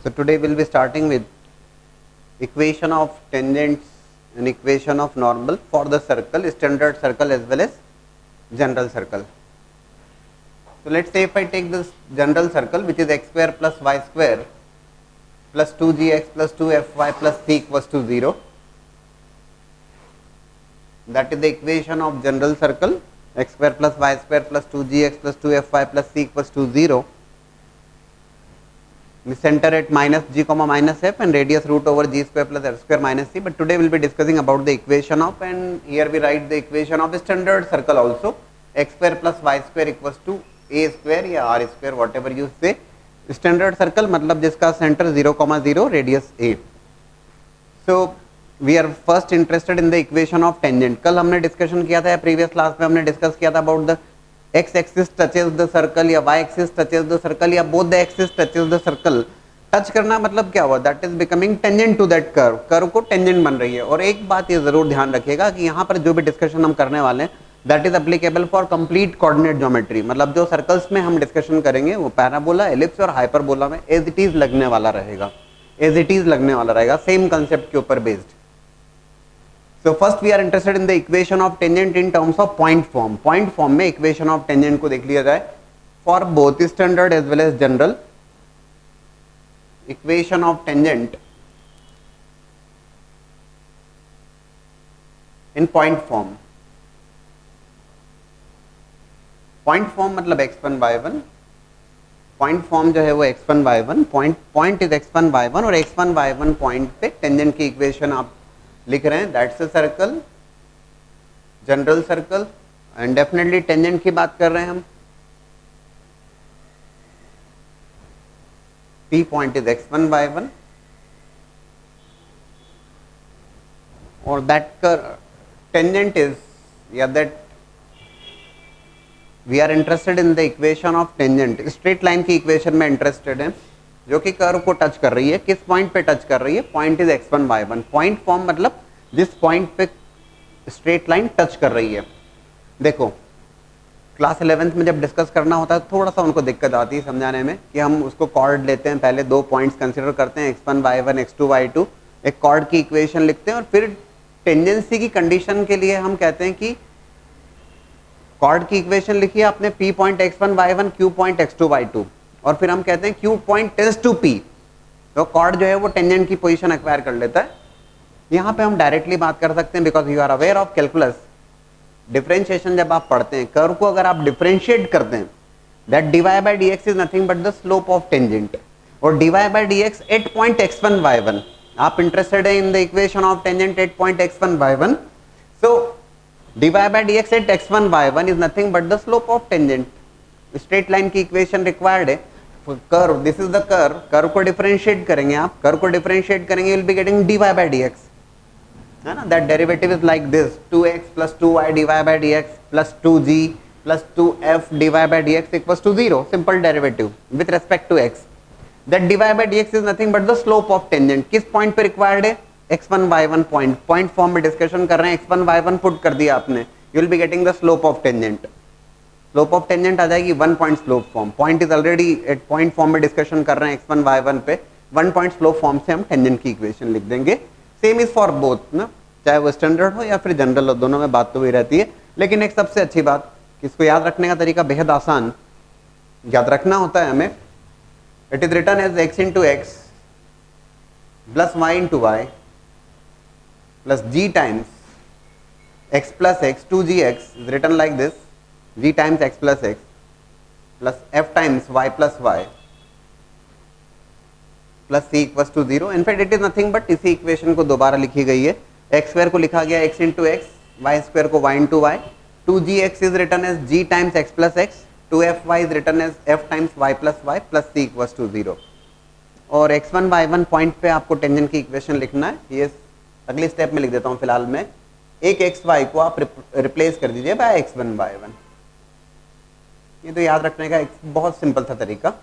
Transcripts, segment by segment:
So today we'll be starting with equation of tangents and equation of normal for the circle, standard circle as well as general circle. So let's say if I take this general circle, which is x square plus y square plus 2gx plus 2fy plus c equals to 0. That is the equation of general circle, x square plus y square plus 2gx plus 2fy plus c equals to 0. We center at minus g comma minus f and radius root over g square plus f square minus c. But today we will be discussing about the equation of, and here we write the equation of the standard circle also, x square plus y square equals to a square या r square, whatever you say. Standard circle मतलब जिसका center 0,0 radius a. So we are first interested in the equation of tangent. कल हमने discussion किया था या previous class में हमने discuss किया था about the x axis touches the circle या y axis touches the circle या both the axis touches the circle. Touch करना मतलब क्या हुआ, that is becoming tangent to that curve, curve को टेंजेंट बन रही है. और एक बात ये जरूर ध्यान रखिएगा कि यहाँ पर जो भी डिस्कशन हम करने वाले हैं that is applicable for complete coordinate geometry. मतलब जो सर्कल्स में हम डिस्कशन करेंगे वो पैराबोला, एलिप्स और हाइपरबोला में एज इट इज लगने वाला रहेगा, एज इट इज लगने वाला रहेगा, सेम कंसेप्ट के ऊपर based. So first we are interested in the equation of tangent in terms of point form. Point form में equation of tangent को देख लिया जाए for both standard as well as general. Equation of tangent in point form. Point form मतलब x1 y1. Point form जो है वो x1 y1. Point is x1 y1 और x1 y1 point पे tangent की equation आप लिख रहे हैं. That's a circle, general circle, and definitely tangent की बात कर रहे हैं हम. P point is x1 y1 और दैट टेंजेंट इज या that we are interested in the equation of tangent. Straight line की इक्वेशन में इंटरेस्टेड है जो कि कर्व को टच कर रही है. किस पॉइंट पे टच कर रही है, point is x1 y1. Point form मतलब जिस पॉइंट पे स्ट्रेट लाइन टच कर रही है. देखो क्लास 11th में जब डिस्कस करना होता है थोड़ा सा उनको दिक्कत आती है समझाने में कि हम उसको कॉर्ड लेते हैं, पहले दो पॉइंट्स कंसीडर करते हैं x1 y1 x2 y2, एक कॉर्ड की इक्वेशन लिखते हैं और फिर टेंजेंसी की कंडीशन के लिए हम कहते हैं कि कॉर्ड की इक्वेशन लिखिए आपने, p point x1 y1 q point x2 y2 और फिर हम कहते हैं q point tends to p. तो कॉर्ड जो है वो टेंजेंट की पोजीशन एक्वायर कर लेता है. यहाँ पे हम डायरेक्टली बात कर सकते हैं because you are aware of calculus. Differentiation जब आप पढ़ते हैं, कर्व को अगर आप डिफरेंशिएट करते हैं, that dy by dx is nothing but the slope of tangent. और dy by dx at point x1 y1, आप इंटरेस्टेड है in the equation of tangent at point x1 y1. So dy by dx at x1 y1 is nothing but the slope of tangent. Straight line की equation required है. Curve, this is the curve, curve को differentiate करेंगे आप, curve को differentiate करेंगे, will be getting dy by dx, है ना. That derivative is like this, 2x plus 2y dy by dx plus 2g plus 2f dy by dx equals to 0. Simple derivative with respect to x. That dy by dx is nothing but the slope of tangent. किस point पे required है, x1 y1 पॉइंट. Point form में discussion कर रहे हैं, x1 y1 put कर दिया आपने, you will be getting the slope of tangent. Slope of tangent आ जाएगी 1 point slope form. Point is already at point form में डिस्कशन कर रहे हैं x1 y1 पे, 1 पॉइंट स्लोप फॉर्म से हम टेंजेंट की इक्वेशन लिख देंगे. सेम इज फॉर बोथ ना, चाहे वो स्टैंडर्ड हो या फिर जनरल हो, दोनों में बात तो वही रहती है. लेकिन एक सबसे अच्छी बात, इसको याद रखने का तरीका बेहद आसान, याद रखना होता है हमें. It is written as x into x plus y into y plus g times x plus x. 2gx is written like this, g times x plus x plus f times y plus y plus c equals to 0. In fact it is nothing but इसी equation को दोबारा लिखी गई है. X square को लिखा गया x into x, y square को y into y. 2gx is written as g times x plus x, 2fy is written as f times y plus y plus c equals to 0. और x1 y1 point पे आपको tangent की equation लिखना है. ये अगले step में लिख देता हूँ फिलहाल में. एक xy को आप रिप्लेस कर दीजिए बाय x1 y1. ये तो याद रखने का एक बहुत सिंपल था तरीका.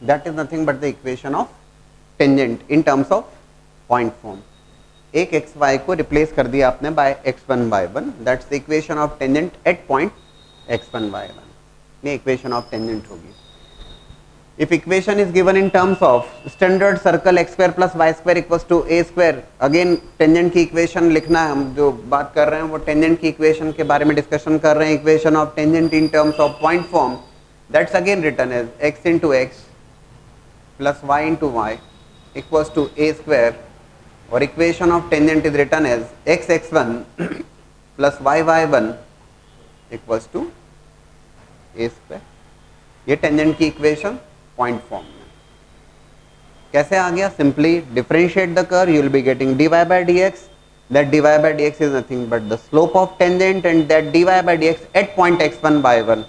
That is nothing but the equation of tangent in terms of point form. एक xy को रिप्लेस कर दिया आपने by x1 y1, that's the equation of tangent at point x1 y1, ये इक्वेशन ऑफ टेंजेंट होगी। If equation is given in terms of standard circle x square plus y square equals to a square, again tangent की equation लिखना है, हम जो बात कर रहे हैं वो टेंजेंट की इक्वेशन के बारे में डिस्कशन कर रहे हैं। Equation of tangent in terms of point form, that's again written as x into x plus y into y equals to a square, और equation of tangent is written as x x1 plus y y1 equals to a square। ये tangent की equation point form में कैसे आ गया? Simply differentiate the curve, you will be getting dy by dx, that dy by dx is nothing but the slope of tangent, and that dy by dx at point x1 by 1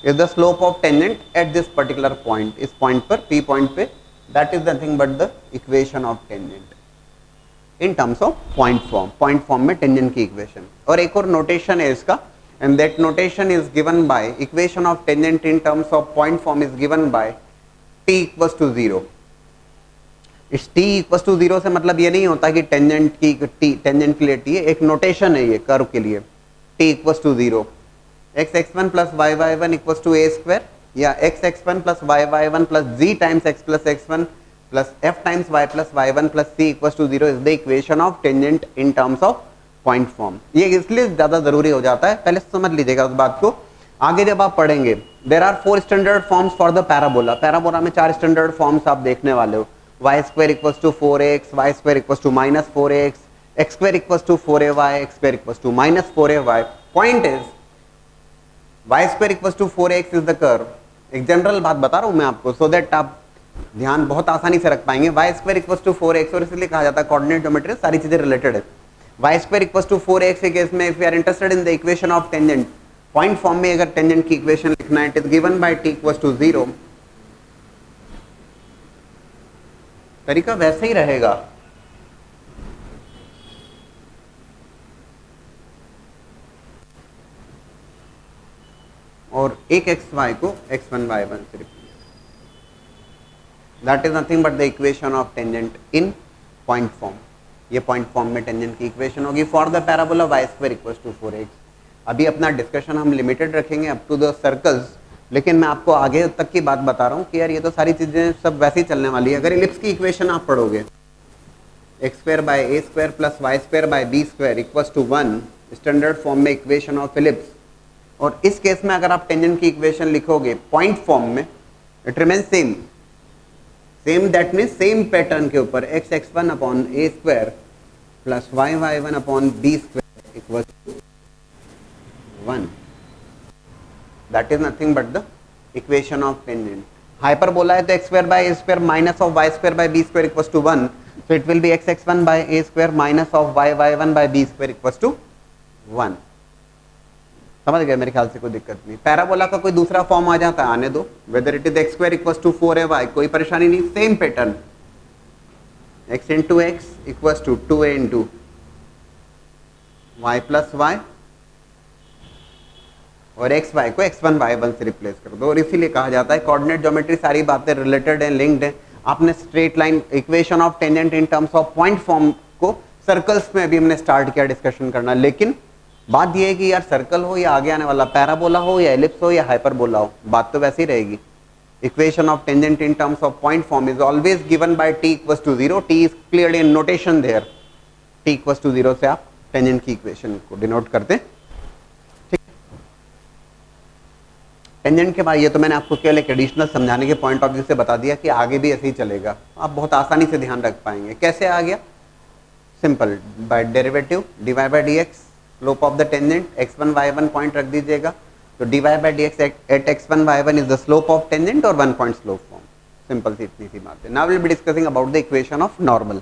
is the slope of tangent at this particular point, इस point पर p point पे, that is nothing but the equation of tangent in terms of point form। Point form में tangent की equation. और एक और notation है इसका, and that notation is given by equation of tangent in terms of point form is given by t equals to 0। इस t equals to 0 से मतलब ये नहीं होता कि टेंजेंट के लिए t, एक नोटेशन है ये कर्व के लिए, t equals to 0, x x1 plus y y1 equals to a square, या x x1 plus y y1 plus z times x plus x1 plus f times y plus y1 plus c equals to 0 is the equation of tangent in terms of point form। ये इसलिए ज़्यादा ज़रूरी हो जाता है, पहले समझ लीजिएगा उस बात को। आगे जब आप पढ़ेंगे, there are 4 standard forms for the parabola. Parabola में 4 स्टैंडर्ड फॉर्म्स आप देखने वाले हो, y square equals to 4x, y square equals to minus 4x, x square equals to 4ay, x square equals to minus 4ay। Point is y square equals to 4x is the curve. एक general बात बता रहा हूँ मैं आपको, so that आप ध्यान बहुत आसानी से रख पाएंगे। y square equals to 4x, और इसलिए कहा जाता है कोऑर्डिनेट ज्योमेट्री, सारी चीजें रिलेटेड है। y square equals to 4x के केस में, if you are interested in the equation of tangent, point form में अगर टेंजेंट की इक्वेशन लिखना है, it is given by t equals to 0। तरीका वैसे ही रहेगा, और एक xy को x1 y1 से replace, that is nothing but the equation of tangent in point form. ये पॉइंट फॉर्म में टेंजेंट की इक्वेशन होगी for the parabola y square equals to 4x। अभी अपना डिस्कशन हम लिमिटेड रखेंगे अप टू द सर्कल्स, लेकिन मैं आपको आगे तक की बात बता रहा हूँ कि यार ये तो सारी चीजें सब वैसे ही चलने वाली है। अगर इलिप्स की इक्वेशन आप पढ़ोगे, x square by a square plus y square by b square equals to 1, standard form में इक्वेशन ऑफ इलिप्स, और इस केस में अगर आप टेंजेंट की इक्वेशन लिखोगे पॉइंट फॉर्म में, it remains same, that means same pattern के ऊपर x x1 upon a square plus y y1 upon b square equals to 1। That is nothing but the equation of tangent। Hyperbola है तो x square by a square minus of y square by b square equals to 1, so it will be x x1 by a square minus of y y1 by b square equals to 1। समझ गए? मेरे ख्याल से कोई दिक्कत नहीं। Parabola का कोई दूसरा फॉर्म आ जाता है, आने दो, whether it is x square equals to 4ay, कोई परेशानी नहीं, same pattern, x into x equals to 2a into y plus y, और एक्स वाई को x1 y1 से रिप्लेस कर दो। और इसीलिए कहा जाता है कोऑर्डिनेट ज्योमेट्री सारी बातें रिलेटेड हैं, लिंक्ड हैं। आपने straight line equation of tangent in terms of point form को सर्कल्स में अभी हमने स्टार्ट किया डिस्कशन करना, लेकिन बात यह है कि यार सर्कल हो या आगे आने वाला पैराबोला हो या एलिप्स हो या हाइपरबोला हो, बात तो वैसे ही रहेगी। Equation of tangent in terms of point form is always given by t equals to 0। t is clearly in notation there, t equals to 0 से आप टेंजेंट की इक्वेशन को डिनोट करते हैं। टेंजेंट के बाद ये तो मैंने आपको केवल एक एडिशनल समझाने के पॉइंट ऑफ व्यू से बता दिया कि आगे भी ऐसे ही चलेगा, आप बहुत आसानी से ध्यान रख पाएंगे। कैसे आ गया? Simple, by derivative dy by dx, slope of the tangent x1 y1 point रख दीजिएगा, तो dy by dx at x1 y1 is the slope of tangent और 1 पॉइंट स्लोप फॉर्म। सिंपल सी इतनी सी बात है। Now will be discussing about the equation of normal.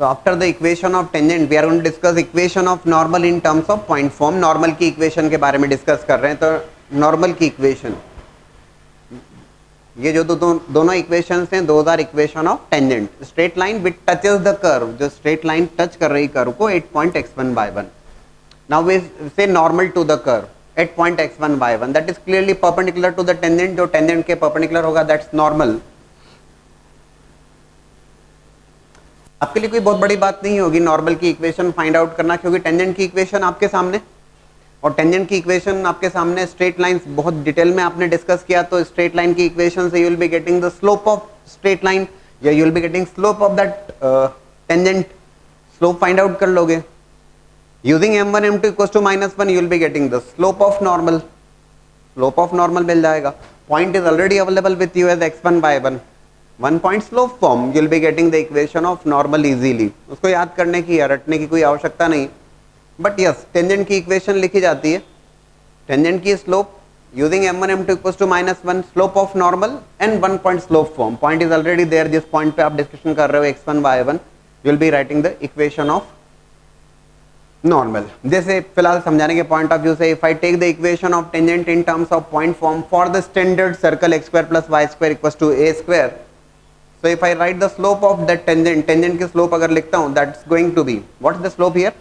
So after the equation of tangent, we are going to discuss equation of normal in terms of point form। Normal की equation के बारे में discuss कर रहे हैं, तो normal की equation, ये जो दोनों इक्वेशंस हैं, those are equation of tangent. Straight line which touches the curve, जो स्ट्रेट लाइन टच कर रही कर्व को at point x1 y1। Now we say normal to the curve at point x1 y1, that is clearly perpendicular to the tangent. जो tangent के perpendicular होगा that's normal. आपके लिए कोई बहुत बड़ी बात नहीं होगी नॉर्मल की इक्वेशन फाइंड आउट करना, क्योंकि टेंजेंट की इक्वेशन आपके सामने, और टेंजेंट की इक्वेशन आपके सामने, स्ट्रेट लाइन बहुत डिटेल में आपने डिस्कस किया, तो स्ट्रेट लाइन की इक्वेशन से you will be getting the slope of straight line या you will be getting slope of that tangent, slope find out कर लोगे using m1 m2 equals to -1, you will be getting the slope of normal, slope of normal मिल जाएगा. Point is already available with you as x1 by 1, one point slope form, you will be getting the equation of normal easily. उसको याद करने की या रटने की कोई आवश्यकता नहीं, बट यस टेंजेंट की इक्वेशन लिखी जाती है. टेंजेंट की slope using m1 m2 equals to -1, slope of normal and one point slope form. Point is already there, जिस पॉइंट पे आप डिस्कशन कर रहे हो x1 by 1, you will be writing the equation of normal. जैसे फिलहाल समझाने के पॉइंट ऑफ व्यू से, if I take the equation of tangent in terms of point form for the standard circle x square plus y square equals to a square, so if I write the slope of that tangent, tangent की slope अगर लिखता हूं, that's going to be, what is the slope here?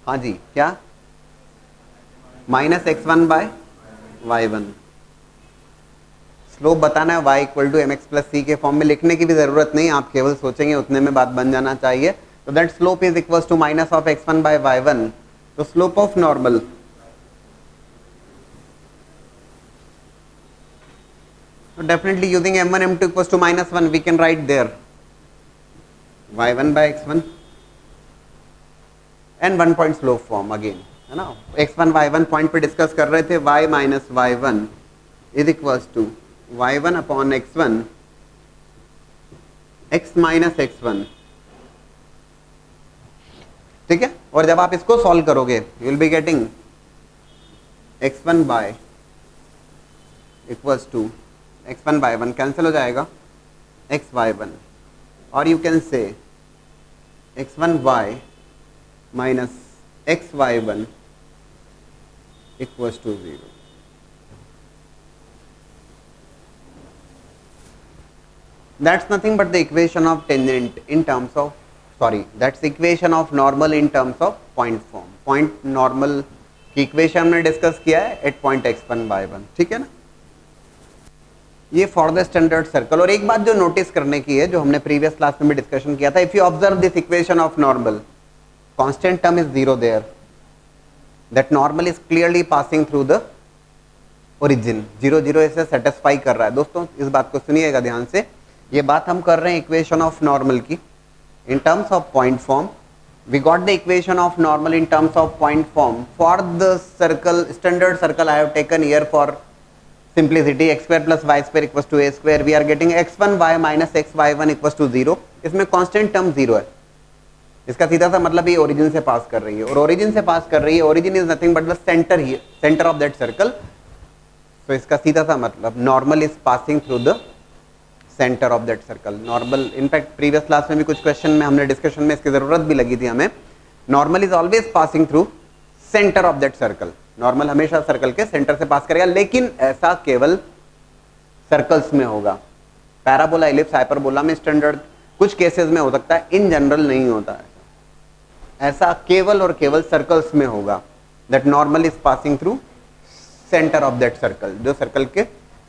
हाँ जी, क्या? -x1 by y1. Slope बताना है y equal to mx plus c के फॉर्म में, लिखने की भी जरूरत नहीं, आप केवल सोचेंगे उतने में बात बन जाना चाहिए. तो that slope is equals to minus of x1 by y1. तो slope of normal, so definitely using m1 m2 equals to -1, we can write there y1 by x1 and one point slope form again, है ना. x1 y1 point पे discuss कर रहे थे, y minus y1 is equals to y1 upon x1 x minus x1, ठीक है. और जब आप इसको सॉल्व करोगे, you will be getting x1 by equals to x1 by 1 cancel हो जाएगा, x y1, और यू कैन से x1 y minus x y1 equals to 0. That's nothing but the equation of tangent in terms of, sorry, that's the equation of normal in terms of point form. Point normal की equation हमने discuss किया है eight point x1 by 1, ठीक है ना. ये for the standard circle. और एक बात जो नोटिस करने की है, जो हमने प्रीवियस क्लास में भी डिस्कशन किया था, if you observe this equation of normal, constant term is 0 there, that normal is clearly passing through the origin. 0 0 इसे सेटिस्फाई कर रहा है. दोस्तों इस बात को सुनिएगा ध्यान से, ये बात हम कर रहे हैं इक्वेशन ऑफ नॉर्मल की in terms of point form. We got the equation of normal in terms of point form for the circle, standard circle I have taken here for simplicity, x square plus y square equals to a square. We are getting x1 y minus x y1 equals to 0. इसमें constant term 0 है. इसका सीधा सा मतलब ये origin से पास कर रही है, और ओरिजिन से पास कर रही है, origin is nothing but the centre here, centre of that circle. तो इसका सीधा सा मतलब normal is passing through the centre of that circle. Normal, in fact previous class में भी कुछ क्वेश्चन में हमने डिस्कशन में इसकी जरूरत भी लगी थी हमें. Normal is always passing through centre of that circle. Normal हमेशा सर्कल के सेंटर से पास करेगा, लेकिन ऐसा केवल सर्कल्स में होगा. पैराबोला, इलिप्स, हाइपरबोला में स्टैंडर्ड कुछ केसेस में हो सकता है, इन जनरल नहीं होता है. ऐसा केवल और केवल सर्कल्स में होगा, that normal is passing through centre of that circle, जो सर्कल के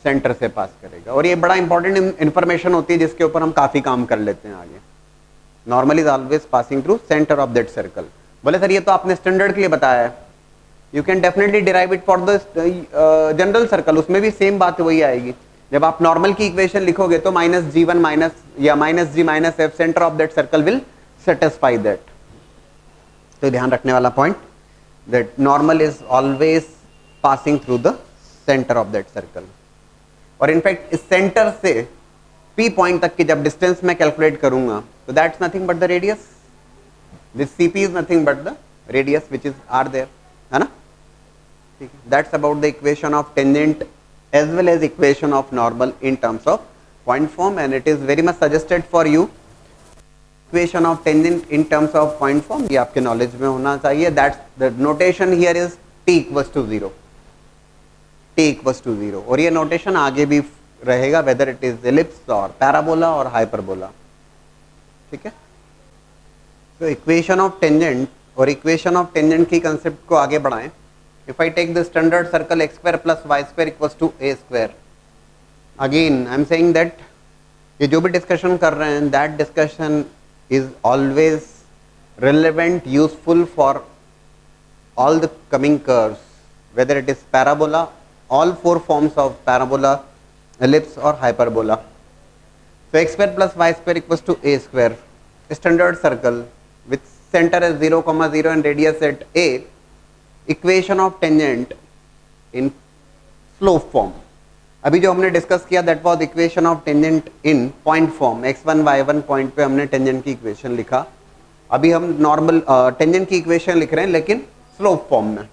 सेंटर से पास करेगा. और ये बड़ा इंपॉर्टेंट इंफॉर्मेशन होती है जिसके ऊपर हम काफी काम कर लेते हैं आगे. Normal is always passing through centre of that circle. बोले सर ये तो आपने स्टैंडर्ड के लिए बताया है, you can definitely derive it for the general circle. उसमें भी सेम बात वही आएगी. जब आप नॉर्मल की इक्वेशन लिखोगे तो -g1 माइनस या -g minus f centre of that circle will satisfy that. तो ध्यान रखने वाला point, that normal is always passing through the centre of that circle. और इनफैक्ट इस सेंटर से P पॉइंट तक की जब डिस्टेंस मैं कैलकुलेट करूंगा, तो that's nothing but the radius. This CP is nothing but the radius which is r there, है ना. ठीक है, that's about the equation of tangent as well as equation of normal in terms of point form. And it is very much suggested for you. Equation of tangent in terms of point form ये आपके knowledge में होना चाहिए. That's the notation here is t equals to 0, t equals to 0. और ये notation आगे भी रहेगा, वेदर इट इज एलिप्स और पैराबोला और हाइपरबोला. ठीक है. तो इक्वेशन ऑफ टेंजेंट और इक्वेशन ऑफ टेंजेंट की कंसेप्ट को आगे बढ़ाएं. If I take the standard circle x square plus y square equals to a square, again I am saying that ये जो भी डिस्कशन कर रहे हैं, that discussion is always relevant, useful for all the coming curves, whether it is parabola, all four forms of parabola, ellipse or hyperbola. So x square plus y square equals to a square. A standard circle with center as 0, 0 and radius at a. Equation of tangent in slope form. अभी जो हमने discuss किया that was equation of tangent in point form, x1 y1 point पे हमने tangent की equation लिखा. अभी हम नॉर्मल टेंजेंट की इक्वेशन लिख रहे हैं लेकिन स्लोप फॉर्म में.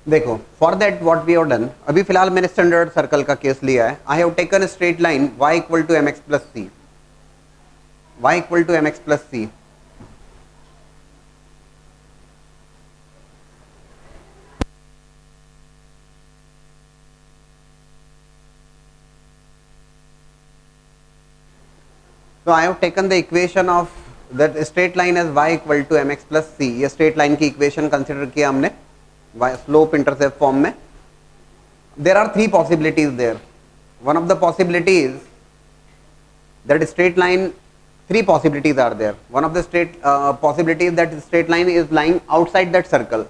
देखो for that what we have done, अभी फिलहाल मैंने स्टैंडर्ड सर्कल का केस लिया है. I have taken straight line y equal to mx plus c, y equal to mx plus c. So I have taken the equation of that straight line as y equal to mx plus c. ये straight line की equation consider किया हमने slope intercept form में. There are three possibilities there. One of the possibilities that straight line, three possibilities are there. One of the straight possibilities that straight line is lying outside that circle.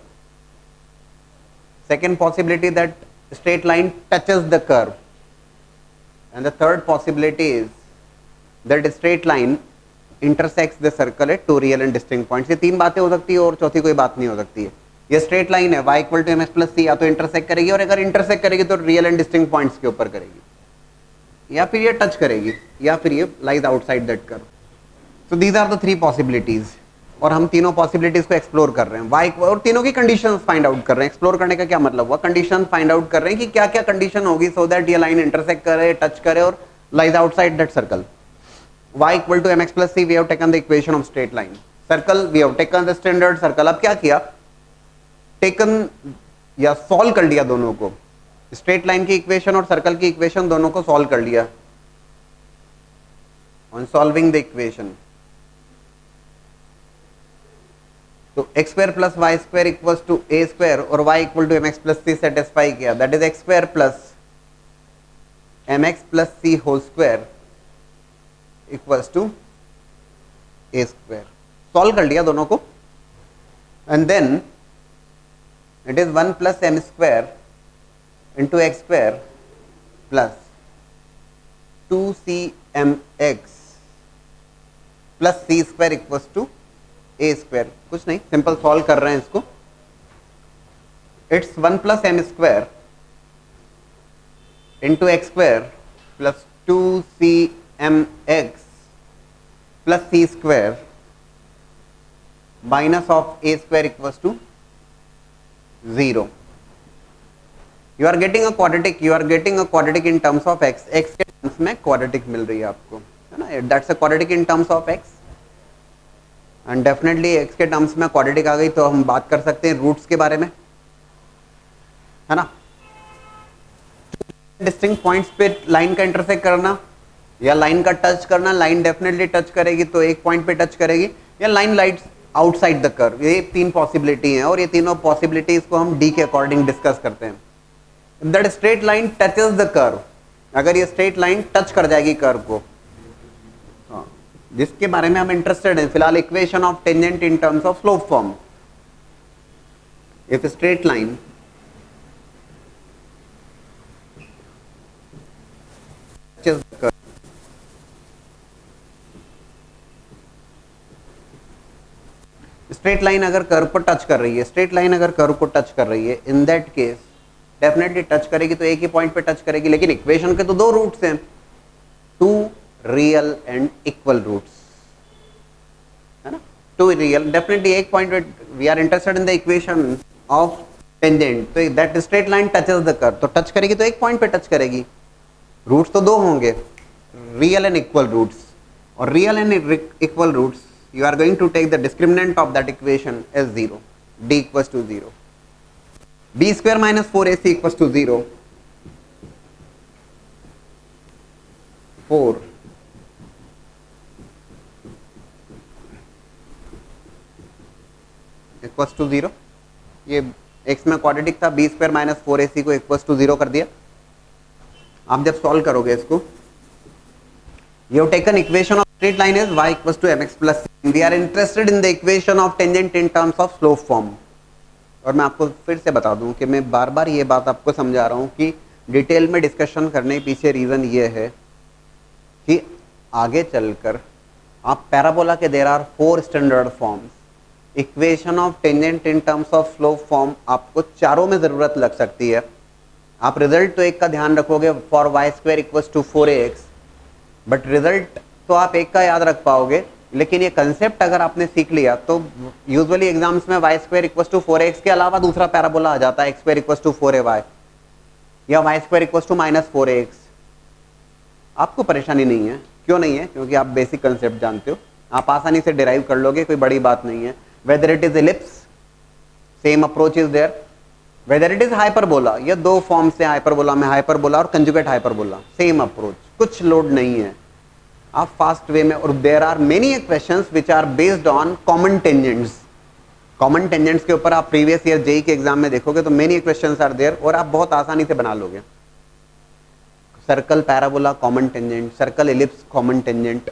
Second possibility that straight line touches the curve. And the third possibility is that straight line intersects the circle at two real and distinct points. ये तीन बातें हो सकती है और चौथी कोई बात नहीं हो सकती है. ये स्ट्रेट लाइन है y equal to mx plus c, या तो इंटरसेक्ट करेगी और अगर इंटरसेक्ट करेगी तो रियल एंड डिस्टिंक्ट पॉइंट्स के ऊपर करेगी, या फिर ये टच करेगी, या फिर ये lies outside that curve. So these are the three possibilities और हम तीनों पॉसिबिलिटीज को एक्सप्लोर कर रहे हैं. y और तीनों की कंडीशंस फाइंड आउट कर रहे हैं. एक्सप्लोर करने का क्या मतलब हुआ, कंडीशन फाइंड आउट कर रहे हैं कि क्या क्या कंडीशन होगी सो दैट ये लाइन इंटरसेक्ट करे, टच करे और lies outside that circle. y equal to mx plus c, we have taken the equation of straight line. Circle, we have taken the standard circle. अब क्या किया, taken या solve कर लिया दोनों को. स्ट्रेट लाइन की इक्वेशन और सर्कल की इक्वेशन दोनों को सॉल्व कर लिया. ऑन सॉल्विंग द इक्वेशन तो x square plus y square equals to a square और y equal to mx plus c satisfy किया. That is x square plus mx plus c whole square equals to a square. Solve कर लिया दोनों को and then it is 1 plus m square into x square plus 2cmx plus c square equals to a square. कुछ नहीं, simple solve कर रहे हैं इसको. It's 1 plus m square into x square plus 2cmx plus c square minus of a square equals to 0. You are getting a quadratic. You are getting a quadratic in terms of x. x के terms में quadratic मिल रही है आपको, है ना. That's a quadratic in terms of x. And definitely x के terms में quadratic आ गई तो हम बात कर सकते हैं रूट्स के बारे में, है ना. डिस्टिंक्ट पॉइंट्स पे लाइन का इंटरसेक्ट करना या लाइन का टच करना. लाइन डेफिनेटली टच करेगी तो एक पॉइंट पे टच करेगी, या line lights outside the curve. ये तीन पॉसिबिलिटी हैं और ये तीनों पॉसिबिलिटीज को हम डी के अकॉर्डिंग डिस्कस करते हैं. That straight line touches the curve, अगर ये स्ट्रेट लाइन टच कर जाएगी कर्व को, जिसके बारे में हम इंटरेस्टेड हैं फिलहाल, equation of tangent in terms of slope form. If straight line touches the curve, straight line अगर कर्व पर टच कर रही है, स्ट्रेट लाइन अगर कर्व को टच कर रही है, in that case definitely touch करेगी तो एक ही पॉइंट पे टच करेगी. लेकिन इक्वेशन के तो दो रूट्स हैं, two real and equal roots, है ना. टू रियल, डेफिनेटली एक पॉइंट पे we are interested in the equation of tangent. तो that straight line touches the curve, तो टच करेगी तो एक पॉइंट पे टच करेगी. रूट्स तो दो होंगे, रियल एंड इक्वल रूट्स. और real and equal roots you are going to take the discriminant of that equation as 0, d equals to 0, b square minus 4ac equals to 0, 4 equals to 0. ये x में quadratic था, b square minus 4ac को equals to 0 कर दिया. आप जब solve करोगे इसको You have taken equation of straight line is y equals to mx plus c. We are interested in the equation of tangent in terms of slope form. और मैं आपको फिर से बता दूं कि मैं बार बार ये बात आपको समझा रहा हूं कि डिटेल में डिस्कशन करने पीछे रीजन ये है कि आगे चलकर आप पैराबोला के there are 4 standard forms. Equation of tangent in terms of slope form आपको चारों में जरूरत लग सकती है. आप रिजल्ट तो एक का ध्यान रखोगे for y square equals to 4ax, but result तो आप एक का याद रख पाओगे, लेकिन ये कंसेप्ट अगर आपने सीख लिया तो यूजुअली एग्जाम्स में y square equals to 4ax के अलावा दूसरा पैराबोला आ जाता है, x square equals to 4ay या Y square equals to -4ax. आपको परेशानी नहीं है. क्यों नहीं है? क्योंकि आप बेसिक कंसेप्ट जानते हो, आप आसानी से डिराइव कर लोगे, कोई बड़ी बात नहीं है. Whether it is ellipse, same approach is there. Whether it is hyperbola, ये दो फॉर्म से हाइपरबोला में हाइपरबोला और कंजुगेट हाइपरबोला, सेम अप्रोच, कुछ लोड नहीं है. आप फास्ट वे में, और there are many questions which are based on common tangents. Common tangents के ऊपर आप प्रीवियस ईयर जेई के एग्जाम में देखोगे तो मेनी क्वेश्चंस आर देयर और आप बहुत आसानी से बना लोगे. Circle parabola common tangent, circle ellipse common tangent,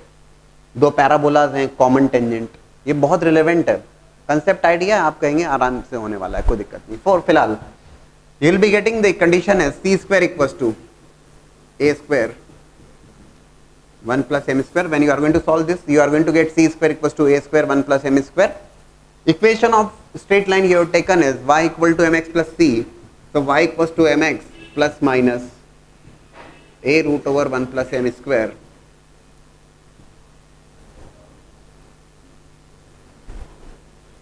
दो पैराबोलाज हैं कॉमन टेंजेंट. ये बहुत रिलेवेंट है. कंसेप्ट आइडिया आप कहेंगे आराम से होने वाला है, कोई दिक्कत नहीं. फॉर फिलहाल you will be getting the condition है c square equals to a square 1 plus m square. When you are going to solve this, you are going to get c square equals to a square 1 plus m square. Equation of straight line you have taken is y equal to mx plus c. So y equals to mx plus minus a root over 1 plus m square.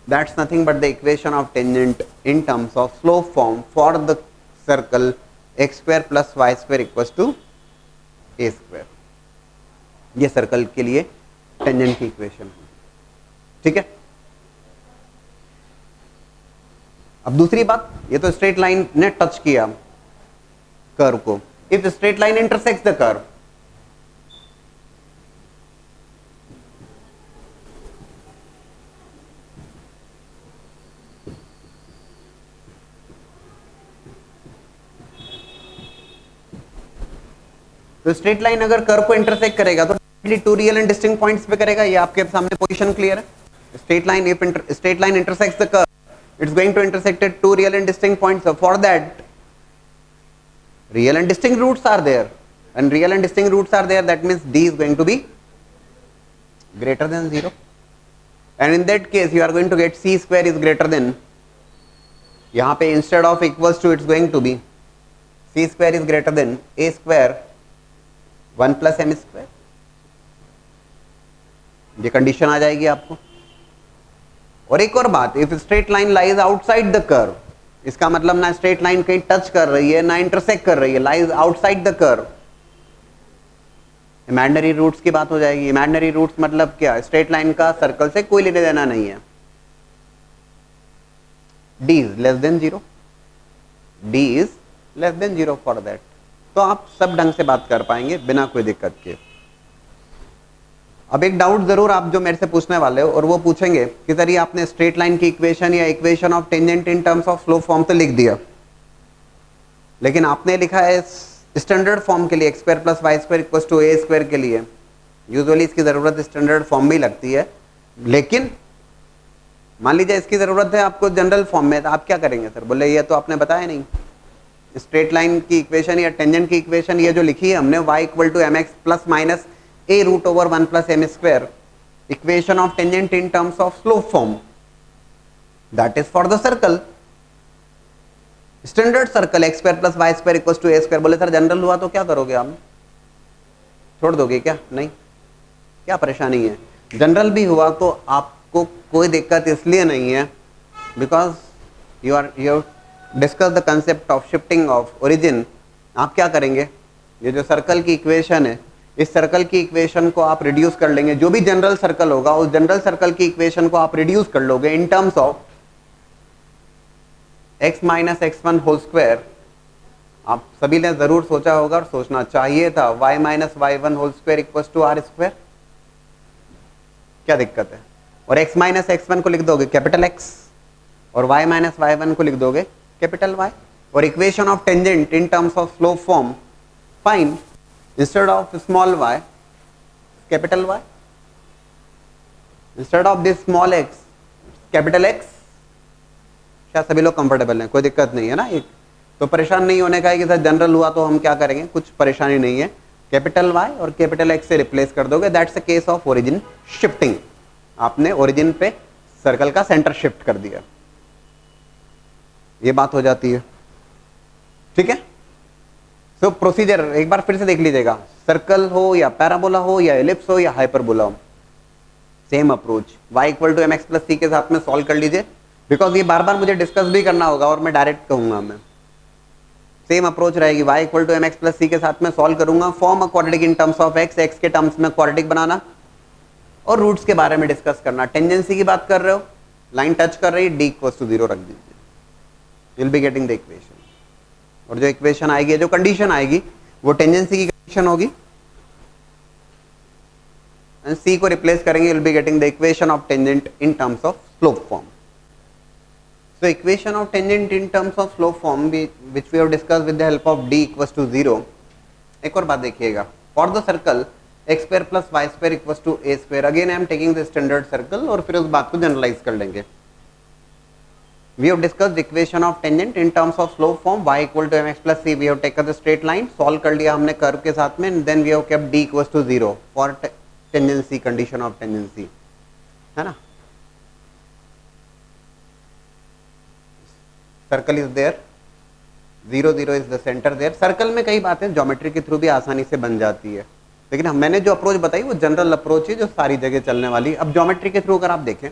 That's nothing but the equation of tangent in terms of slope form for the circle x square plus y square equals to a square. ये circle के लिए tangent की equation है. ठीक है. अब दूसरी बात, ये तो स्ट्रेट लाइन ने टच किया कर्व को. If straight line intersects the curve, तो स्ट्रेट लाइन अगर कर्व को इंटरसेक्ट करेगा तो two real and distinct points पे करेगा. ये आपके सामने पोजीशन क्लियर है. Straight line, if straight line intersects the curve, it's going to intersect at two real and distinct points. For that real and distinct roots are there, and real and distinct roots are there, that means d is going to be greater than 0, and in that case you are going to get c square is greater than, यहां पे instead of equals to it's going to be c square is greater than a square 1 plus m square. ये condition आ जाएगी आपको. और एक और बात, if straight line lies outside the curve, इसका मतलब ना स्ट्रेट लाइन कहीं टच कर रही है ना इंटरसेक्ट कर रही है, lies outside the curve. Imaginary roots की बात हो जाएगी. इमेजिनरी रूट्स मतलब क्या? स्ट्रेट लाइन का सर्कल से कोई लेने देना नहीं है. d is less then 0, d is less then 0 for that. तो आप सब ढंग से बात कर पाएंगे बिना कोई दिक्कत के. अब एक डाउट जरूर आप जो मेरे से पूछने वाले हो, और वो पूछेंगे कि सर ये आपने स्ट्रेट लाइन की इक्वेशन या equation of tangent in terms of slope form तो लिख दिया, लेकिन आपने लिखा है स्टैंडर्ड फॉर्म के लिए x square plus y square equals to a square के लिए. यूजुअली इसकी जरूरत स्टैंडर्ड फॉर्म में लगती है, लेकिन मान लीजिए इसकी जरूरत है आपको जनरल फॉर्म में, तो आप क्या करेंगे? सर बोले ये तो आपने बताया नहीं. स्ट्रेट लाइन की इक्वेशन या टेंजेंट की इक्वेशन ये जो लिखी है हमने y equal to mx plus minus a root over 1 plus m square, equation of tangent in terms of slope form, that is for the circle standard circle x square plus y square equal to a square. बोले sir general हुआ तो क्या करोगे आप? छोड़ दोगे क्या? नहीं. क्या परेशानी है? जनरल भी हुआ तो आपको कोई दिक्कत इसलिए नहीं है because you discuss the concept of shifting of origin. आप क्या करेंगे? ये जो सर्कल की इक्वेशन है, इस सर्कल की इक्वेशन को आप रिड्यूस कर लेंगे. जो भी जनरल सर्कल होगा उस जनरल सर्कल की इक्वेशन को आप रिड्यूस कर लोगे in terms of x minus x1 whole square. आप सभी ने जरूर सोचा होगा और सोचना चाहिए था y minus y1 whole square equals to r square. क्या दिक्कत है? और x माइनस x1 को लिख दोगे कैपिटल X, और y माइनस y1 को लिख दोगे कैपिटल Y. और equation of tangent in terms of slope form, fine, instead of small y capital Y, instead of this small x capital X। शायद सभी लोग कंफर्टेबल हैं, कोई दिक्कत नहीं है ना। एक तो परेशान नहीं होने का है कि सर जनरल हुआ तो हम क्या करेंगे, कुछ परेशानी नहीं है। कैपिटल Y और कैपिटल X से रिप्लेस कर दोगे, that's a case of origin shifting. आपने ओरिजिन पे सर्कल का सेंटर शिफ्ट कर दिया, ये बात हो जाती है, ठीक है। सो प्रोसीजर एक बार फिर से देख लीजिएगा, सर्कल हो या पैराबोला हो या एलिप्स हो या हाइपरबोला हो, same approach y equal to m x plus c के साथ में सॉल्व कर लीजिए, बिकॉज ये बार बार मुझे डिस्कस भी करना होगा और मैं डायरेक्ट कहूंगा। मैं सेम अप्रोच रहेगी, y equal to m x plus c के साथ में सॉल्व करूंगा, form a quadratic in terms of x, x के टर्म्स में क्वाड्रेटिक बनाना और रूट्स के बारे में डिस्कस करना। टेंजेंसी की बात कर रहे हो, लाइन टच कर रही है, d इक्वल टू 0 रख दीजिए, will be getting the equation. और जो इक्वेशन आएगी, जो कंडीशन आएगी वो टेंजेंसी की कंडीशन होगी, एंड c को रिप्लेस करेंगे, will be getting the equation of tangent in terms of slope form. So equation of tangent in terms of slope form which we have discussed with the help of d equals to 0। एक और बात देखिएगा, for the circle x square plus y square equals to a square, again I am taking the standard circle और फिर उस बात को generalise कर लेंगे। We have discussed equation of tangent in terms of slope form y equal to mx plus c, we have taken the straight line, solve कर लिया हमने कर्व के साथ में, then we have kept d equals to 0 for tangency, condition of tangency, है ना। Circle is there, 0 0 is the centre there. Circle में कई बातें ज्योमेट्री के थ्रू भी आसानी से बन जाती है, लेकिन मैंने जो अप्रोच बताई वो जनरल अप्रोच है जो सारी जगह चलने वाली। अब ज्योमेट्री के थ्रू अगर आप देखें,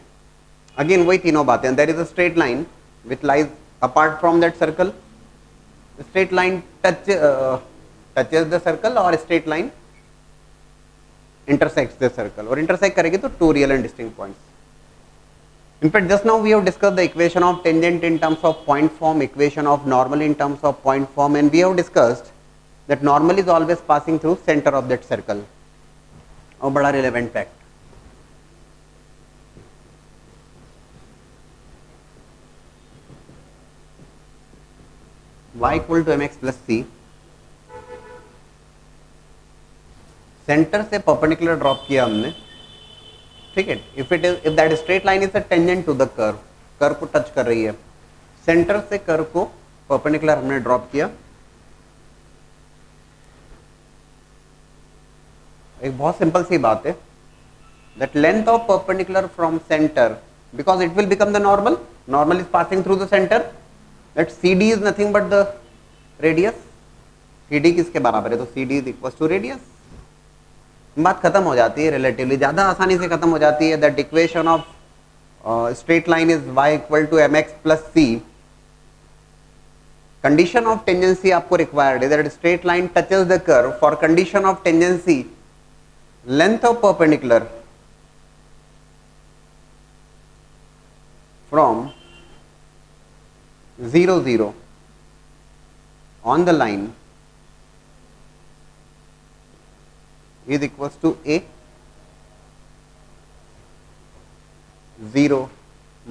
अगेन वही तीनों बातें, there is a straight line which lies apart from that circle, straight line touches the circle और straight line intersects the circle, और इंटरसेक्ट करेगी तो two real and distinct points. In fact, just now we have discussed the equation of tangent in terms of point form, equation of normal in terms of point form, and we have discussed that normal is always passing through center of that circle. और बड़ा relevant fact, y equal to mx plus c, centre से perpendicular drop किया हमने, ठीक है। If that straight line is a tangent to the curve, curve को touch कर रही है, सेंटर से कर्व को परपेंडिकुलर हमने ड्रॉप किया। एक बहुत सिंपल सी बात है, that length of perpendicular from centre, because it will become the normal, normal is passing through the centre, that C D is nothing but the radius. C D किसके बराबर है, तो C D is equal to radius. बात खत्म हो जाती है, relatively ज्यादा आसानी से खत्म हो जाती है। That equation of straight line is y equal to m x plus c. Condition of tangency आपको रिक्वायर्ड है, that straight line touches the curve. For condition of tangency, length of perpendicular from 0 0 on the line is equals to a 0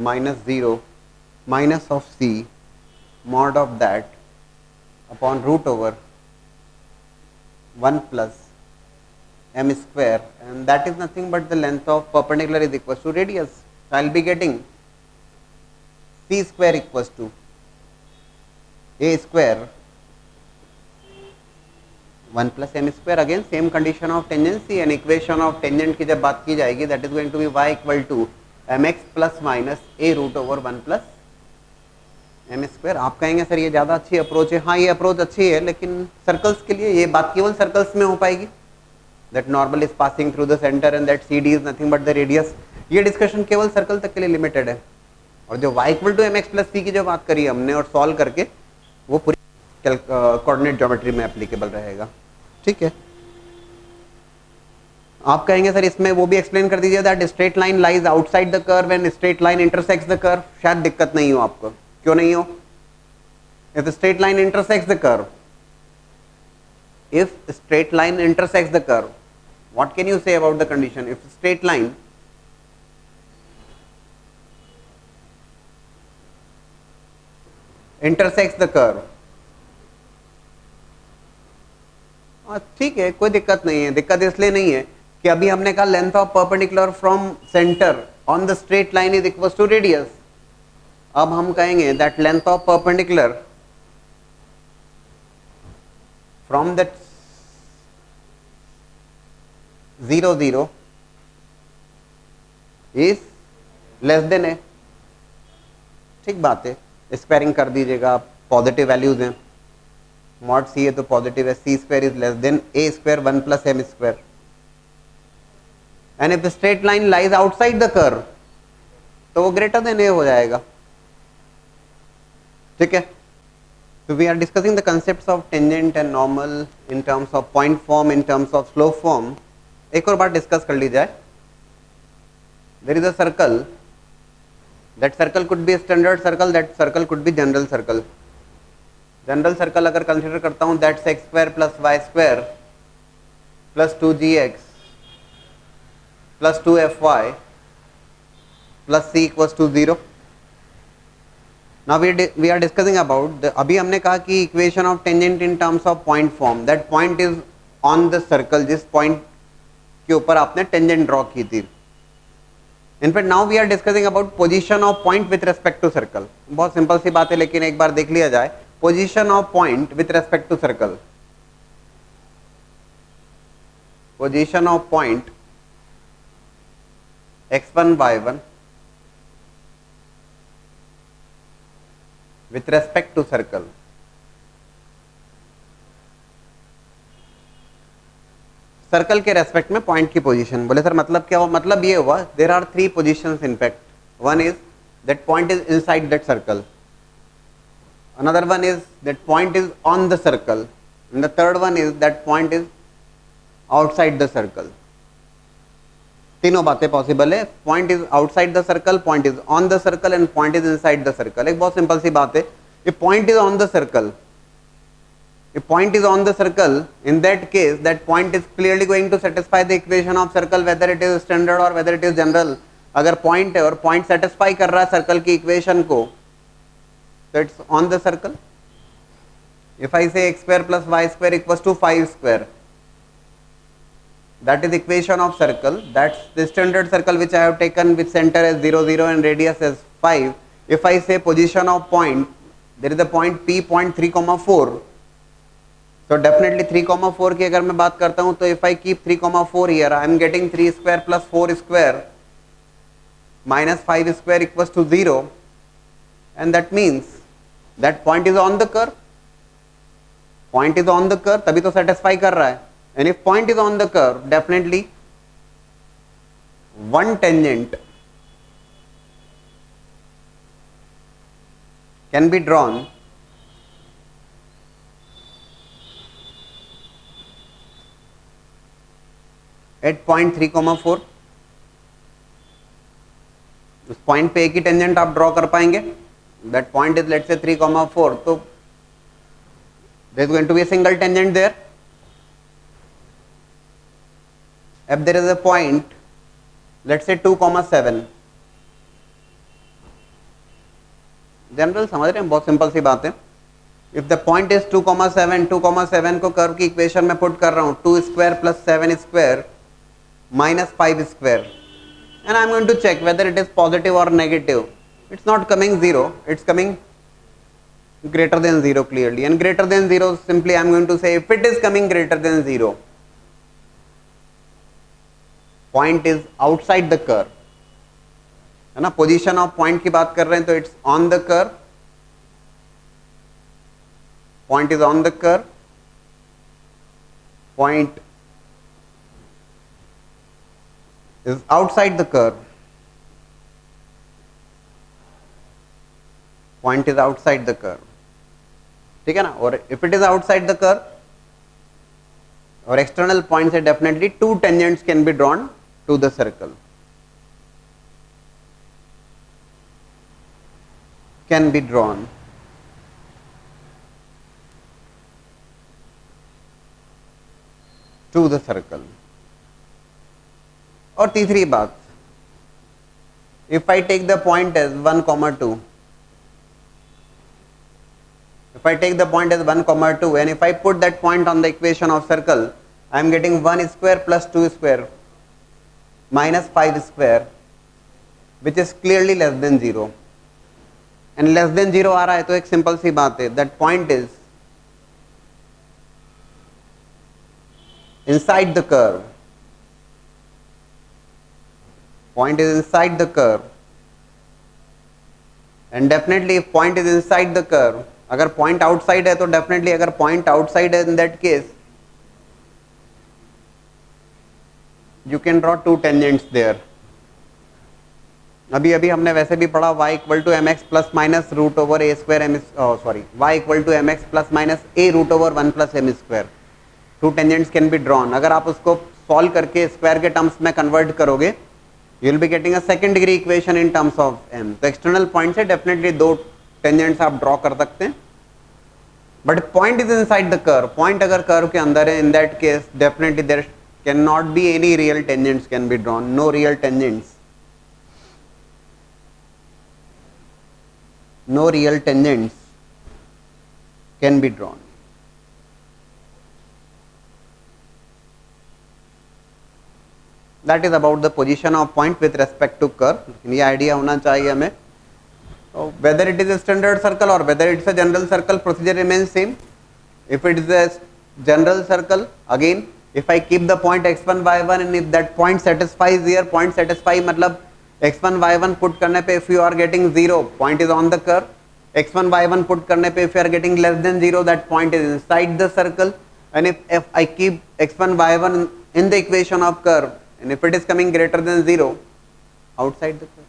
minus 0 minus of c mod of that upon root over 1 plus m square, and that is nothing but the length of perpendicular is equals to radius. So I will be getting c square equals to a square 1 plus m square, again same condition of tangency, and equation of tangent की जब बात की जाएगी, that is going to be y equal to mx plus minus a root over 1 plus m square। आप कहेंगे sir ये ज़्यादा अच्छी अप्रोच है, हाँ ये अप्रोच अच्छी है, लेकिन सर्कल्स के लिए ये बात केवल सर्कल्स में हो पाएगी, that normal is passing through the center and that CD is nothing but the radius। ये डिस्कशन केवल सर्कल तक के लिए लिमिटेड है, और जो y equal to mx plus c की जो बात करी हमने और सॉल्व करके, वो पूरी कोऑर्डिनेट ज्योमेट्री में एप्लीकेबल रहेगा, ठीक है। आप कहेंगे सर इसमें वो भी एक्सप्लेन कर दीजिए, that straight line lies outside the curve and straight line intersects the curve. शायद दिक्कत नहीं हो आपको, क्यों नहीं हो? If straight line intersects the curve, if straight line intersects the curve, what can you say about the condition? If straight line intersects the curve, ठीक है, कोई दिक्कत नहीं है। दिक्कत इसलिए नहीं है कि अभी हमने कहा length of perpendicular from centre on the straight line is equal to radius. अब हम कहेंगे that length of perpendicular from that 0 0 is less than a. ठीक बात है, स्क्वायरिंग कर दीजिएगा, पॉजिटिव वैल्यूज हैं, मॉड सी है तो पॉजिटिव है, c square is less than a square 1 plus m square. And if the straight line lies outside the curve तो वो ग्रेटर देन ए हो जाएगा। ठीक है, so we are discussing the concepts of tangent and normal in terms of point form, in terms of slope form। एक और बात discuss कर ली जाए। there is a circle, that circle could be a standard circle, that circle could be general circle। General circle अगर consider करता हूं that's x square plus y square plus 2gx plus 2fy प्लस c equals to 0। Now we are discussing about अभी हमने कहा कि equation of tangent in terms of point form, that point is on the circle, जिस point के ऊपर आपने tangent draw की थी। In fact now we are discussing about position of point with respect to circle. बहुत सिंपल सी बात है, लेकिन एक बार देख लिया जाए। Position of point with respect to circle, position of point x1 y1 with respect to circle. Circle के रेस्पेक्ट में पॉइंट की पोजीशन। बोले सर मतलब क्या हुआ? मतलब ये हुआ there are 3 positions in fact. One is that point is inside that circle, another one is that point is on the circle, and the third one is that point is outside the circle। तीनों बातें possible है। Point is outside the circle, point is on the circle and point is inside the circle. एक बहुत simple सी बात है, if point is on the circle, if point is on the circle, in that case that point is clearly going to satisfy the equation of circle whether it is standard or whether it is general। अगर point है और point satisfy कर रहा है circle की equation को, so it's on the circle। if I say x square plus y square equals to 5 square, that is equation of circle, that's the standard circle which I have taken with center as 0 0 and radius as 5। if I say position of point, there is a point P, point 3, 4, so definitely 3, 4 की अगर मैं बात करता हूँ तो if I keep 3, 4 here, I am getting 3 square plus 4 square minus 5 square equals to 0, and that means that point is on the curve। point is on the curve तभी तो satisfy कर रहा है। and if point is on the curve, definitely one tangent can be drawn at point 3, 4। उस point पे एक ही tangent आप draw कर पाएंगे। that point is let's say 3, 4, so there is going to be a single tangent there। if there is a point let's say 2, 7, general समझ रहे हैं, बहुत सिंपल सी बात है। if the point is 2, 7, 2, 7 को कर्व की इक्वेशन में पुट कर रहा हूँ 2 square plus 7 square minus 5 square, and I am going to check whether it is positive or negative। it's not coming 0, it's coming greater than 0 clearly, and greater than 0 simply I am going to say if it is coming greater than 0, point is outside the curve, है ना। Position of point की बात कर रहे हैं तो it's on the curve, point is on the curve, point is outside the curve, point is outside the curve. ठीक है ना। और if it is outside the curve और एक्सटर्नल पॉइंट से definitely 2 tangents can be drawn to the circle, can be drawn to the circle. और तीसरी बात, if I take the point as 1, 2, if I take the point as 1, 2, and if I put that point on the equation of circle, I am getting 1 square plus 2 square minus 5 square which is clearly less than 0 and less than 0 आ रहा है तो एक simple सी बात है that point is inside the curve. Point is inside the curve and definitely if point is inside the curve, अगर point outside है तो definitely अगर point outside है in that case you can draw two tangents there. अभी अभी हमने वैसे भी पढ़ा y equal to m x plus minus root over a square m sorry y equal to m x plus minus a root over 1 plus m square. Two tangents can be drawn. अगर आप उसको solve करके square के terms में convert करोगे you will be getting a second degree equation in terms of m. तो external point से definitely दो टेंजेंट्स आप ड्रॉ कर सकते हैं but point is inside the curve. Point अगर कर्व के अंदर है in that case definitely there can not be any real tangents can be drawn. No real tangents. No real tangents can be drawn. That is about the position of point with respect to curve. ये idea होना चाहिए हमें. Whether it is a standard circle or whether it's a general circle, procedure remains same. If it is a general circle, again, if I keep the point x1 y1 and if that point satisfies here, point satisfy मतलब x1 y1 put करने पे if you are getting 0 point is on the curve. x1 y1 put करने पे if you are getting less than 0 that point is inside the circle. And if I keep x1 y1 in the equation of curve and if it is coming greater than 0 outside the curve.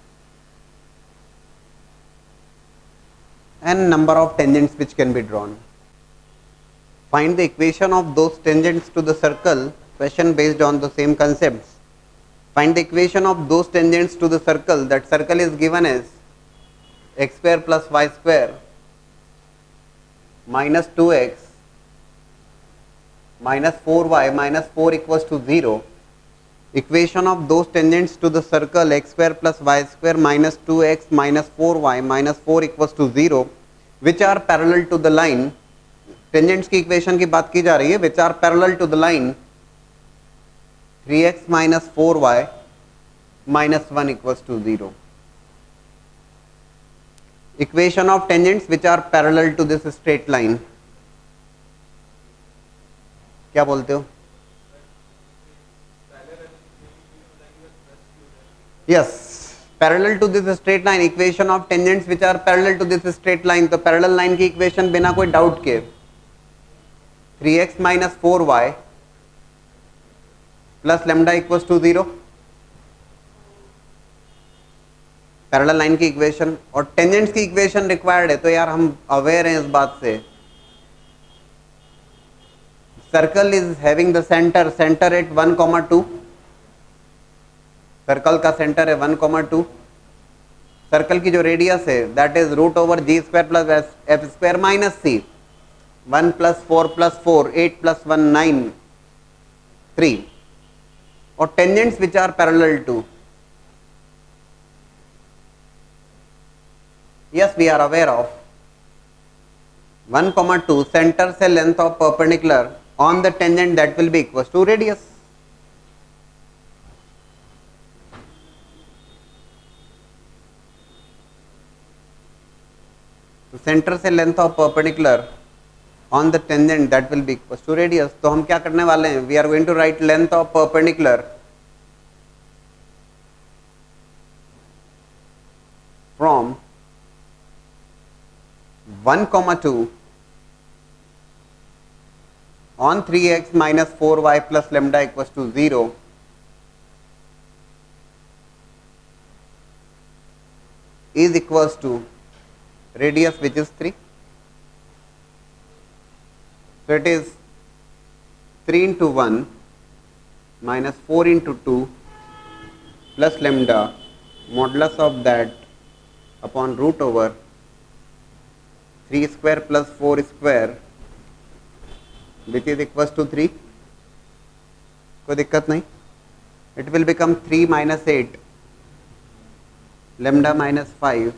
And number of tangents which can be drawn. Find the equation of those tangents to the circle. Question based on the same concepts. Find the equation of those tangents to the circle. That circle is given as x square plus y square minus 2x minus 4y minus 4 equals to 0. Equation of those tangents to the circle x square plus y square minus 2x minus 4y minus 4 equals to 0 which are parallel to the line. Tangents की equation की बात की जा रही है which are parallel to the line 3x minus 4y minus 1 equals to 0. Equation of tangents which are parallel to this straight line. क्या बोलते हो? Yes, parallel to this straight line. Equation of tangents which are parallel to this straight line. तो parallel line की equation बिना कोई doubt के 3x minus 4y plus lambda equals to 0. Parallel line की equation और टेंजेंट्स की equation required है तो यार हम अवेयर हैं इस बात से. Circle is having the centre at 1,2. Circle का सेंटर है 1,2. सर्कल की जो रेडियस है that is root over g square plus f square minus c. 1 प्लस 4 प्लस 4 8 प्लस 1 9 3. और tangents which are parallel to, yes we are aware of 1,2 center से length of perpendicular on the tangent that will be equals to radius. तो center से length of perpendicular on the tangent that will be equals to radius. तो हम क्या करने वाले हैं? We are going to write length of perpendicular from 1,2 on 3x minus 4y plus lambda equals to 0 is equals to radius which is 3. So it is 3 into 1 minus 4 into 2 plus lambda modulus of that upon root over 3 square plus 4 square which is equals to 3. कोई दिक्कत नहीं. It will become 3 minus 8 lambda minus 5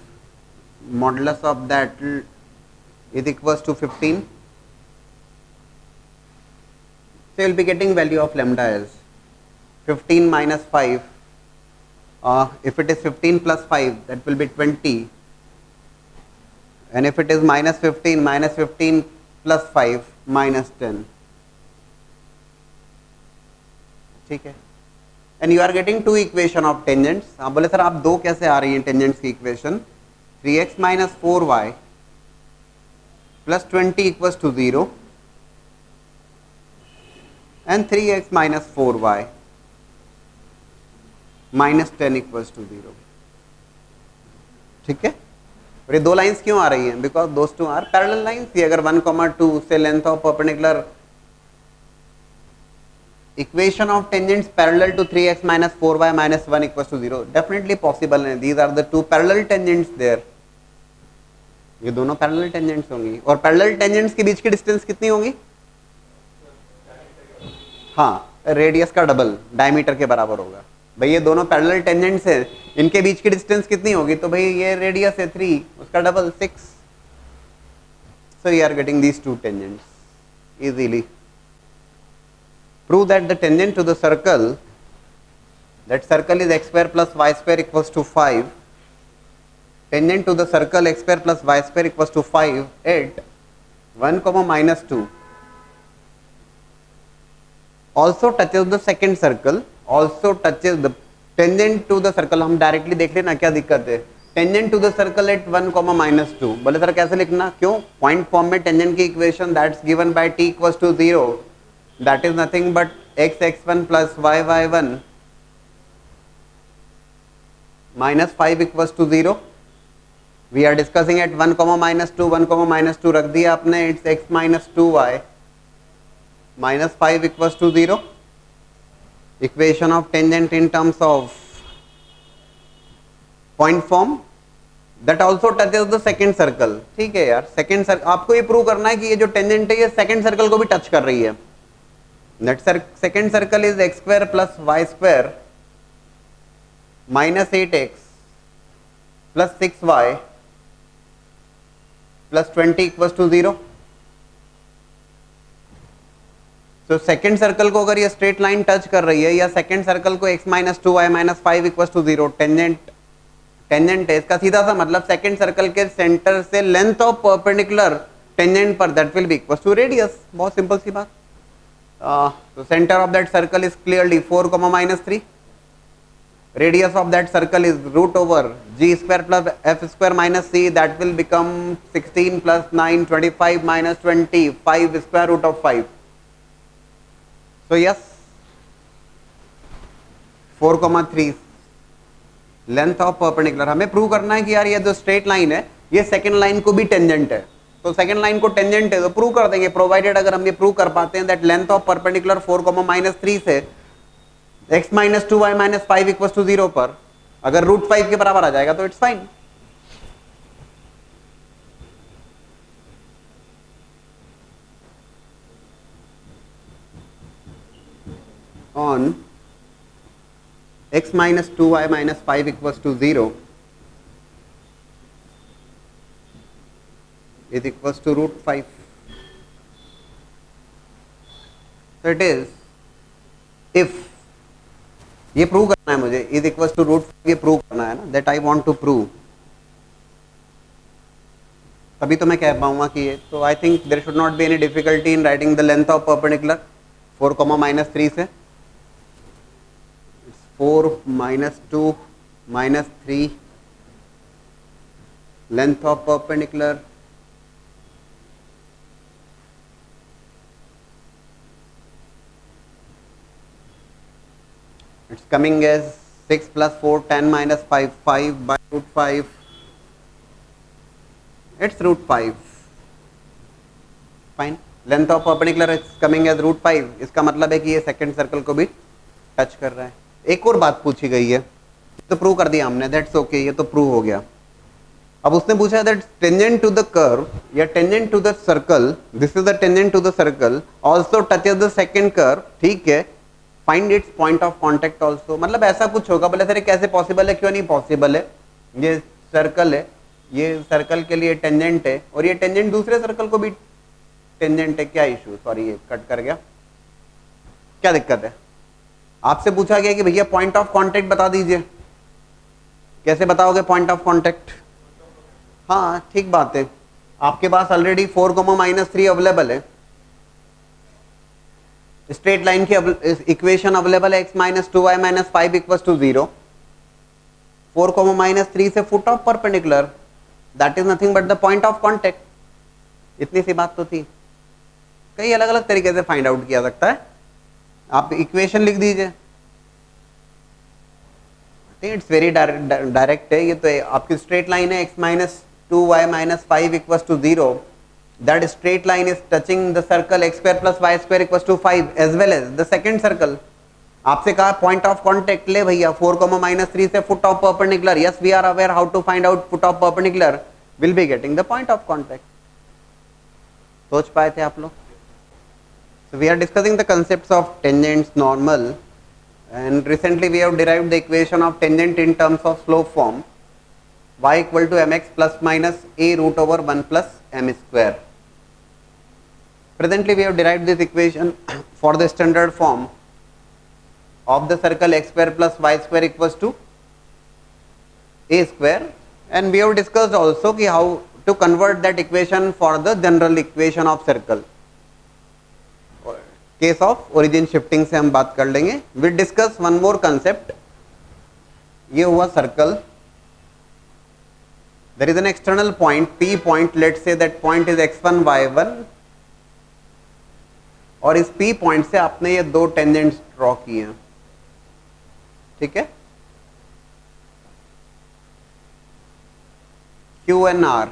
modulus of that is equals to 15. So you will be getting value of lambda as 15 minus 5 if it is 15 plus 5, that will be 20. And if it is minus 15 plus 5, minus 10. ठीक है. And you are getting two equation of tangents. आप बोले sir आप दो कैसे आ रही हैं tangents की equation? 3x minus 4y plus 20 equals to 0 and 3x minus 4y minus 10 equals to 0. ठीक है. और ये दो लाइंस क्यों आ रही हैं? Because those two are parallel lines. ये अगर 1,2 से length of perpendicular equation of tangents parallel to 3x minus 4y minus 1 equals to 0 definitely possible है. These are the two parallel tangents there. ये दोनों parallel tangents होंगी. और parallel tangents के बीच की distance कितनी होगी? हाँ, रेडियस का डबल, डायमीटर के बराबर होगा. भाई ये दोनों पैरेलल टेंजेंट्स हैं, इनके बीच की डिस्टेंस कितनी होगी? तो भाई ये रेडियस है 3, उसका double 6. So you are getting these two tangents easily. Prove that the tangent to the circle, that circle is x square plus y square equals to 5. Tangent to the circle x square plus y square equals to 5 at 1, minus 2 also touches the second circle, also touches the tangent to the circle. हम directly देख लेना क्या दिक्कत है. Tangent to the circle at 1, minus 2. बोले sir कैसे लिखना? क्यों? पॉइंट फॉर्म में टेंजेंट की equation that's given by t equals to 0, that is nothing but x(x1) plus y(y1) minus 5 equals to 0. We are discussing at 1, minus 2. 1, minus 2 रख दिया आपने. It's x minus 2y minus 5 equals to 0. Equation of tangent in terms of point form that also touches the second circle. ठीक है यार, second circle आपको ये prove करना है कि ये जो टेंजेंट है ये सेकंड सर्कल को भी टच कर रही है. That second circle is x square plus y square minus 8x plus 6y plus 20 equals to 0. तो सेकेंड सर्कल को अगर ये स्ट्रेट लाइन टच कर रही है या सेकेंड सर्कल को x minus 2y minus 5 equals to 0 tangent है, इसका सीधा सा मतलब सेकेंड सर्कल के सेंटर से लेंथ ऑफ परपेंडिकुलर टेंजेंट पर that will be equals to radius. बहुत सिंपल सी बात. तो centre of that circle is clearly 4, minus 3. Radius of that circle is root over g square plus f square minus c, that will become 16 plus 9 25 minus 20 5 square root of 5. So yes, 4, 3 length of perpendicular. हमें prove करना है कि यार ये जो straight line है ये second line को भी टेंजेंट है. तो सेकंड लाइन को टेंजेंट है तो प्रूव कर देंगे, प्रोवाइडेड अगर हम ये प्रूव कर पाते हैं that length of perpendicular 4, minus 3 से x minus 2y minus 5 equals to 0 पर अगर √5 के बराबर आ जाएगा तो it's fine. On x minus 2y minus 5 equals to 0 is equals to √5. So it is if ये प्रूव करना है मुझे, is equals to √5 ये प्रूव करना है ना, that I want to prove. तभी तो मैं कह पाऊंगा कि ये. तो I think there should not be any difficulty in writing the length of perpendicular 4, minus 3 से 4 minus 2 minus 3 length of perpendicular it's coming as 6 plus 4 10 minus 5 by √5 it's √5. fine. length of perpendicular is coming as √5. इसका मतलब है कि ये second circle को भी touch कर रहा है. एक और बात पूछी गई है तो प्रूव कर दिया हमने, दैट्स ओके, ये तो प्रूव हो गया. अब उसने पूछा that tangent to the curve या tangent to the circle, this is the tangent to the circle also touches the second curve. ठीक है, find its point of contact also. मतलब ऐसा कुछ होगा. बोले सर कैसे पॉसिबल है? क्यों नहीं पॉसिबल है? ये सर्कल है, ये सर्कल के लिए टेंजेंट है और ये टेंजेंट दूसरे सर्कल को भी टेंजेंट है. क्या इशू? सॉरी ये कट कर गया. क्या दिक्कत है? आपसे पूछा गया कि भैया पॉइंट ऑफ कांटेक्ट बता दीजिए. कैसे बताओगे पॉइंट ऑफ कांटेक्ट? हाँ ठीक बात है, आपके पास ऑलरेडी 4,-3 अवेलेबल है, स्ट्रेट लाइन की इक्वेशन अवेलेबल है x-2y-5 = 0, 4,-3 से foot of perpendicular, that is nothing but the point of contact. इतनी सी बात तो थी। कई अलग अलग तरीके से फाइंड आउट किया सकता है, आप इक्वेशन लिख दीजिए, इट्स वेरी डायरेक्ट है। ये तो आपकी स्ट्रेट लाइन है x-2y-5 = 0, that straight line is touching the circle x² + y² = 5 as well as the second circle। आपसे कहा पॉइंट ऑफ कांटेक्ट ले भैया 4,-3 से foot of perpendicular, yes we are aware how to find out foot of perpendicular, will be getting the point of contact. सोच पाए थे आप लोग? So we are discussing the concepts of tangents, normal, and recently we have derived the equation of tangent in terms of slope form, y = mx ± a√1 + m²। Presently we have derived this equation for the standard form of the circle x² + y² = a², and we have discussed also कि how to convert that equation for the general equation of circle। Case of origin shifting से हम बात कर लेंगे। We discuss one more concept. ये हुआ circle, there is an external point P point, let's say that point is x1 y1, और इस P point से आपने ये दो टेंजेंट्स ड्रॉ किए हैं, ठीक है, Q and R।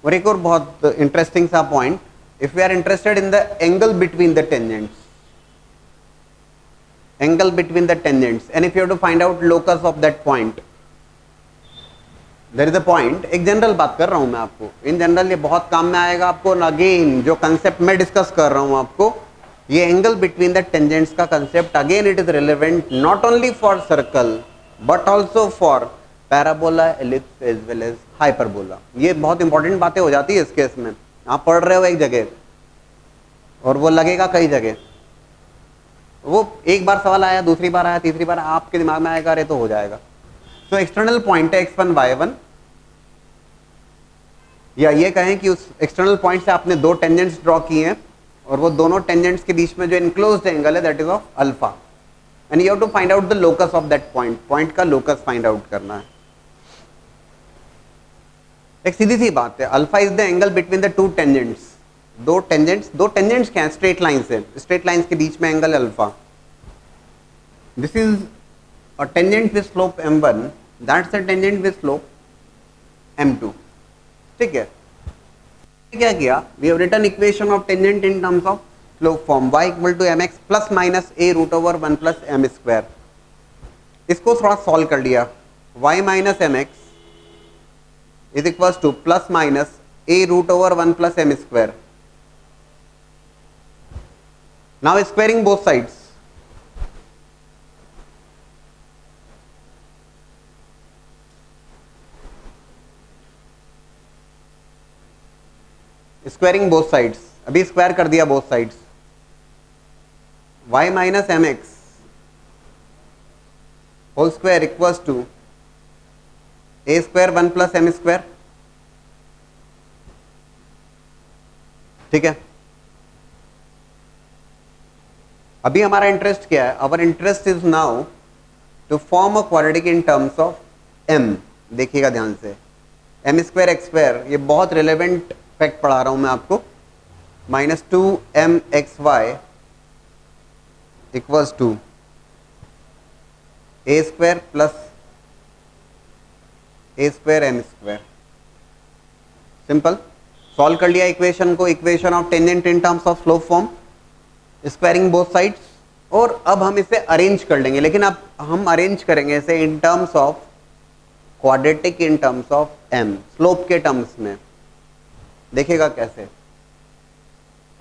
और एक और बहुत इंटरेस्टिंग सा point, if we are interested in the angle between the tangents, and if you have to find out locus of that point, there is a point, एक जनरल बात कर रहा हूं मैं आपको, इन जनरल ये बहुत काम में आएगा आपको। अगेन जो कंसेप्ट मैं डिस्कस कर रहा हूं आपको, ये एंगल बिटवीन द टेंजेंट्स का concept, again it is relevant not only for circle but also for parabola, ellipse as well as hyperbola. ये बहुत इंपॉर्टेंट बातें हो जाती है इस केस में। आप पढ़ रहे हो एक जगह और वो लगेगा कई जगह, वो एक बार सवाल आया, दूसरी बार आया, तीसरी बार आपके दिमाग में आएगा, अरे तो हो जाएगा। तो एक्सटर्नल पॉइंट है x1 y1, या ये कहें कि उस एक्सटर्नल पॉइंट से आपने दो टेंजेंट्स ड्रॉ किए हैं, और वो दोनों टेंजेंट्स के बीच में जो इनक्लोज्ड एंगल है that is of alpha, and you have to find out the locus of that point. Point का लोकस फाइंड आउट करना है। एक सीधी सी बात है, alpha is the angle between the two tangents. दो टेंजेंट्स क्या है? स्ट्रेट लाइंस है, स्ट्रेट लाइंस के बीच में angle alpha. This is a tangent with slope m1, that's a tangent with slope m2, ठीक है। क्या किया? We have written equation of tangent in terms of slope form y = mx ± a√1 + m²। इसको थोड़ा solve कर लिया, y - mx is equals to ± a√1 + m²। Now squaring both sides, squaring both sides, अभी square कर दिया both sides, y - mx whole square equals to a² 1 + m², ठीक है। अभी हमारा इंटरेस्ट क्या है? Our interest is now to form a quadratic in terms of m। देखिएगा ध्यान से, m² x², ये बहुत रिलेवेंट फैक्ट पढ़ा रहा हूं मैं आपको। -2mxy equals to a² + a² m²। Simple, solve कर लिया इक्वेशन को, equation of tangent in terms of slope form, squaring both sides. और अब हम इसे अरेंज कर लेंगे, लेकिन अब हम अरेंज करेंगे इसे इन terms of quadratic in terms of m, slope के टर्म्स में। देखिएगा कैसे,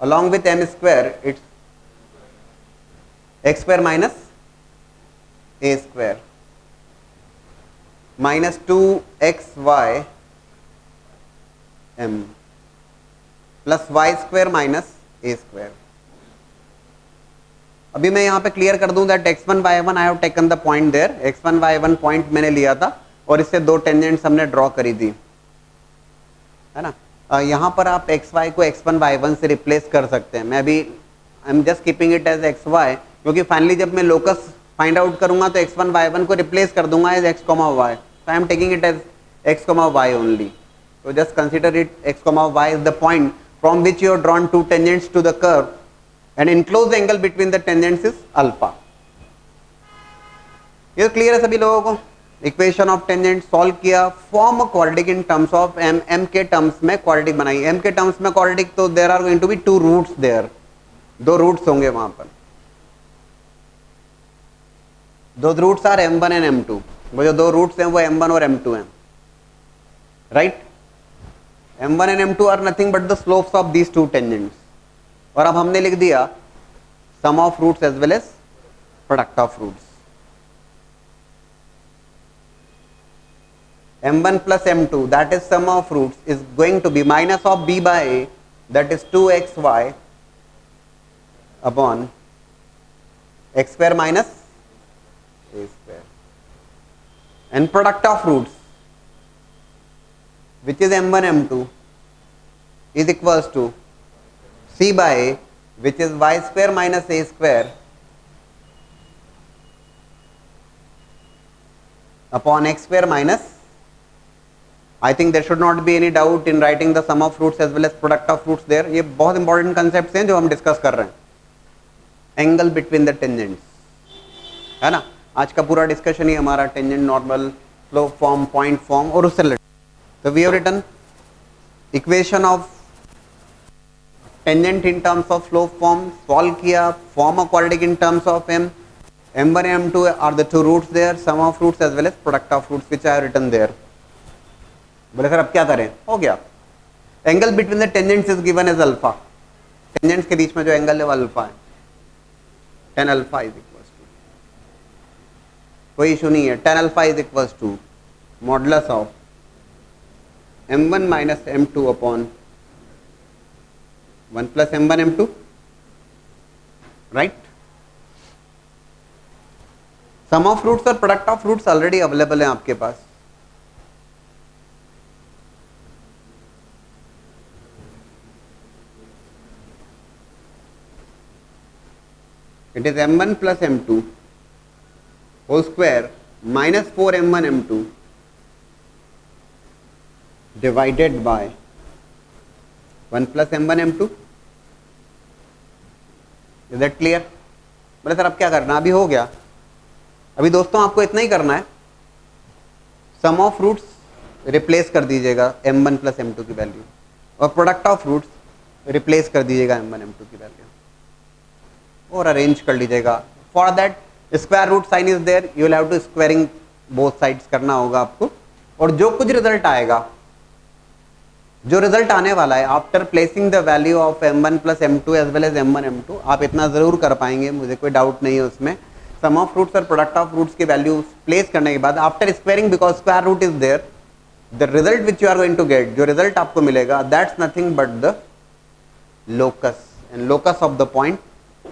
along with m², it's x² - a² -2xy m plus y² - a²। अभी मैं यहाँ पे क्लियर कर दूं that x1 y1 I have taken the point there, x1 y1 point मैंने लिया था और इससे दो टेंजेंट्स हमने ड्रॉ करी थी, है ना। यहाँ पर आप xy को x1 y1 से रिप्लेस कर सकते हैं। मैं अभी I am just keeping it as xy, क्योंकि फाइनली जब मैं लोकस फाइंड आउट करूंगा तो x1 y1 को रिप्लेस कर दूंगा as x, y, so I am taking it as x, y only. So just consider it x, y is the point from which you have drawn two tangents to the curve and enclosed angle between the tangents is alpha. ये clear है सभी लोगों को? Equation of tangent solve किया, form a quadratic in terms of m, m के terms में quadratic बनाई। m के टर्म्स में क्वाड्रेटिक तो there are going to be two roots there, दो रूट्स होंगे वहां पर। दो roots are m1 and m2, वो जो दो रूट्स हैं वो m1 और m2 हैं, right. m1 and m2 are nothing but the slopes of these two tangents, और अब हमने लिख दिया sum of roots as well as product of roots. m1 plus m2 that is sum of roots is going to be minus of b by a, that is 2xy upon x square minus a square, and product of roots which is m1 m2 is equals to c by a, which is y square minus a square upon x square minus, I think there should not be any doubt in writing the sum of roots as well as product of roots there. ये बहुत important concepts हैं जो हम discuss कर रहे हैं। Angle between the tangents, है ना। आज का पूरा डिस्कशन ही हमारा टेंजेंट, नॉर्मल, फ्लो फॉर्म, पॉइंट फॉर्म और उससे रिलेटेड। तो we have written equation of tangent in terms of फ्लो फॉर्म, सॉल्व किया, form a quadratic in terms of m1 and m2 are the two roots there, sum of roots as well as product of roots which I have written there. बोले sir अब क्या करें? हो गया। Angle between the tangents is given as alpha, tangents के बीच में जो एंगल है वो अल्फा है, tan alpha is equals to, कोई इशू नहीं है, tan alpha is equals to modulus of m1 minus m2 upon 1 plus m1 m2, right. Sum of roots और product of roots already available है आपके पास। It is m1 plus m2 whole square minus 4m1 m2 divided by 1 plus m1 m2. Is that clear? बोले sir अब क्या करना? अभी हो गया। अभी दोस्तों आपको इतना ही करना है, सम ऑफ रूट्स रिप्लेस कर दीजिएगा m1 प्लस m2 की वैल्यू, और प्रोडक्ट ऑफ रूट्स रिप्लेस कर दीजिएगा m1 m2 की वैल्यू और अरेंज कर लीजिएगा। For that square root sign is there, you will have to squaring both sides करना होगा आपको, और जो कुछ रिजल्ट आएगा, जो रिजल्ट आने वाला है after placing the value of m1 plus m2 as well as m1 m2, आप इतना जरूर कर पाएंगे, मुझे कोई डाउट नहीं है उसमें। सम ऑफ रूट्स और प्रोडक्ट ऑफ रूट्स की वैल्यू प्लेस करने के बाद after squaring, because square root is there, the result which you are going to get, जो रिजल्ट आपको मिलेगा, that's nothing but the locus, and locus of the point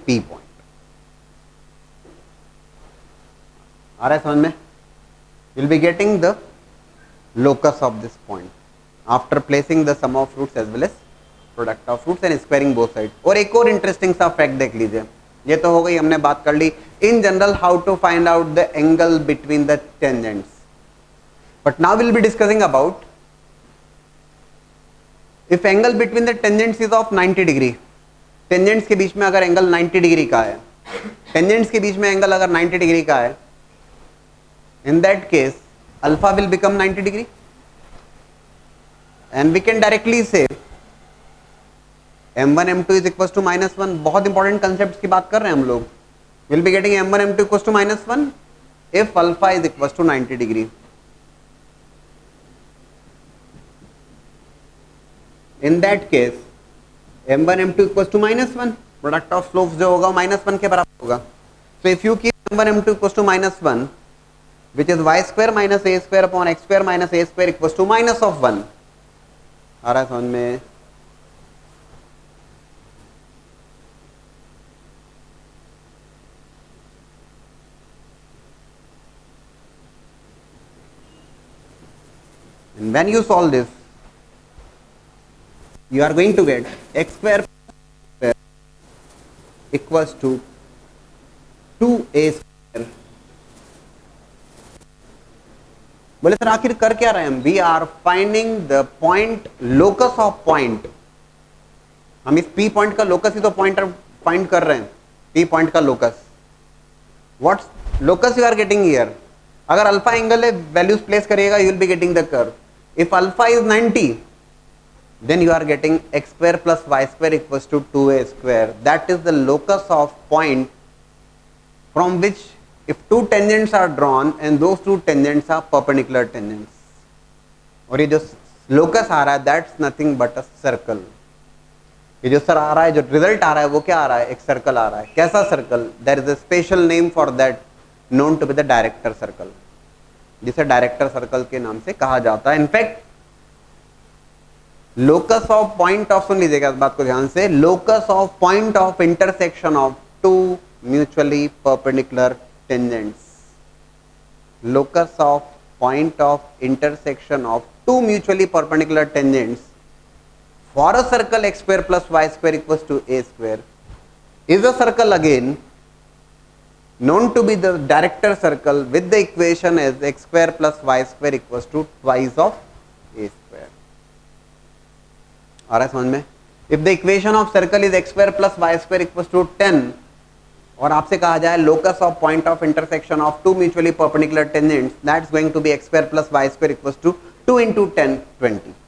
P point. आ रहा है समझ में? You'll be getting the locus of this point after placing the sum of roots as well as product of roots and squaring both sides. और एक और interesting सा fact देख लीजिए, ये तो हो गई, हमने बात कर ली in general how to find out the angle between the tangents, but now will be discussing about if angle between the tangents is of 90 degree. Tangents के बीच में अगर एंगल 90 डिग्री का है, टेंजेंट्स के बीच में एंगल अगर 90 डिग्री का है, in that case alpha will become 90 degree, and we can directly say m1 m2 is equal to -1। बहुत इंपॉर्टेंट कंसेप्ट की बात कर रहे हैं हम लोग। Will be getting m1 m2 equal to -1 if alpha is equal to 90 degree. In that case m1 m2 equal to -1, product of slopes जो होगा -1 के बराबर होगा। So if you keep m1 m2 equal to -1 which is y square minus a square upon x square minus a square equals to minus of 1। आ रहा है समझ में? when you solve this, you are going to get x square equals to 2a square. बोले sir आखिर कर क्या रहे हैं हम? We are finding the point, locus of point. हम इस पी पॉइंट का लोकस ही तो पॉइंट फाइंड कर रहे हैं. पी पॉइंट का locus, what's locus you are getting here. अगर अल्फा एंगल है, वैल्यूज प्लेस करिएगा, you will be getting the curve. If alpha is 90, then you are getting x square plus y square equals to 2a square. That is the locus of point from which if two tangents are drawn and those two tangents are perpendicular tangents. और ये जो locus आ रहा है, that's nothing but a circle. ये जो sir आ रहा है, जो रिजल्ट आ रहा है, वो क्या आ रहा है? एक सर्कल आ रहा है. कैसा circle? There is a special name for that, known to be the director circle, जिसे डायरेक्टर सर्कल के नाम से कहा जाता है. In fact locus of point of, सुन लीजिएगा इस बात को ध्यान से, locus of point of intersection of two mutually perpendicular tangents. Locus of point of intersection of two mutually perpendicular tangents for a circle x square plus y square equals to a square is a circle again known to be the director circle with the equation as x square plus y square equals to twice of a square. आ रहा है समझ में? If the equation of circle is x square plus y square equals to 10 और आपसे कहा जाए locus of point of intersection of two mutually perpendicular tangents, that's going to be x square plus y square equals to 2 into 10, 20.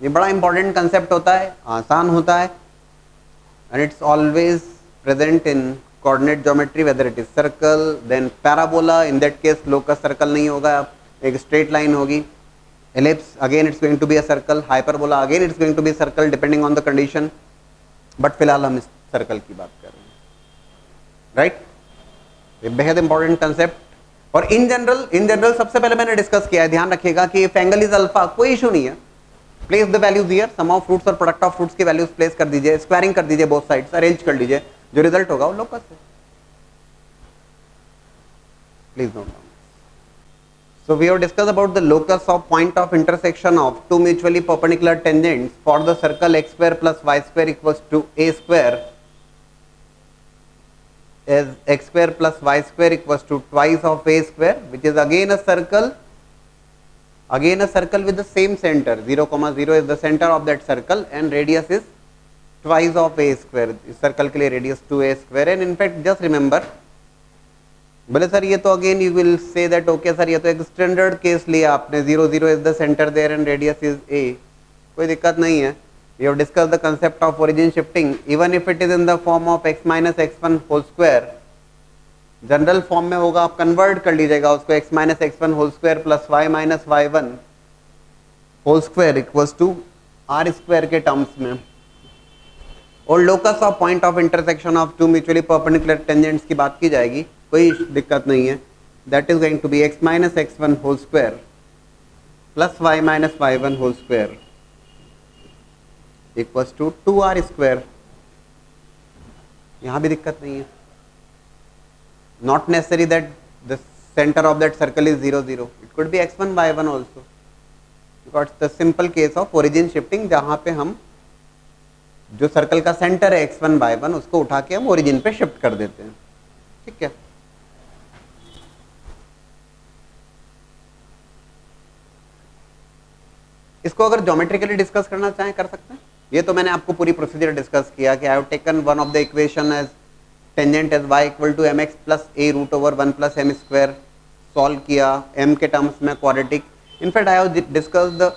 ये बड़ा important concept होता है, आसान होता है, and it's always present in coordinate geometry, whether it is circle then parabola. In that case locus circle नहीं होगा, एक स्ट्रेट लाइन होगी. Ellipse again it's going to be a circle. Hyperbola again it's going to be circle depending on the condition. But फिलहाल हम इस circle की बात कर रहे हैं, राइट? ये बेहद इंपॉर्टेंट कंसेप्ट. और इन जनरल सबसे पहले मैंने डिस्कस किया है, ध्यान रखिएगा कि इफ एंगल इज अल्फा, कोई इशू नहीं है. Place the values here, sum of roots और प्रोडक्ट ऑफ फ्रूट्स की वैल्यूज प्लेस कर दीजिए, स्क्वायरिंग कर दीजिए, बोथ साइड्स अरेंज कर लीजिए, जो रिजल्ट होगा वो लोकस है. Please note down. So we have discussed about the locus of point of intersection of two mutually perpendicular tangents for the circle x square plus y square equals to a square as x square plus y square equals to twice of a square, which is again a circle. Again a circle with the same center, 0, 0 is the center of that circle and radius is twice of a square. इस circle के लिए radius 2a square. And in fact just remember, बोले sir ये तो again you will say that okay sir ये तो एक standard case लिया आपने, 0, 0 is the center there and radius is a. कोई दिक्कत नहीं है. We have discussed the concept of origin shifting, even if it is in the form of x minus x1 whole square. General form में होगा, आप convert कर लीजिएगा उसको, x minus x1 whole square plus y minus y1 whole square equals to r square के terms में. और locus of point of intersection of two mutually perpendicular tangents की बात की जाएगी, कोई दिक्कत नहीं है. That is going to be x minus x1 whole square plus y minus y1 whole square equals to 2r square. यहां भी दिक्कत नहीं है. Not necessary that the center of that circle is 0, 0. It could be x1 y1 also. Because the simple case of origin shifting, जहाँ पे हम जो circle का सेंटर है x1 y1 उसको उठा के हम ओरिजिन पे शिफ्ट कर देते हैं. ठीक है? इसको अगर ज्योमेट्रिकली डिस्कस करना चाहें कर सकते हैं. ये तो मैंने आपको पूरी प्रोसीजर डिस्कस किया कि I have taken one of the equation as tangent as y equal to mx plus a root over 1 plus m square, solve किया m के टर्म्स में quadratic. In fact I have discussed the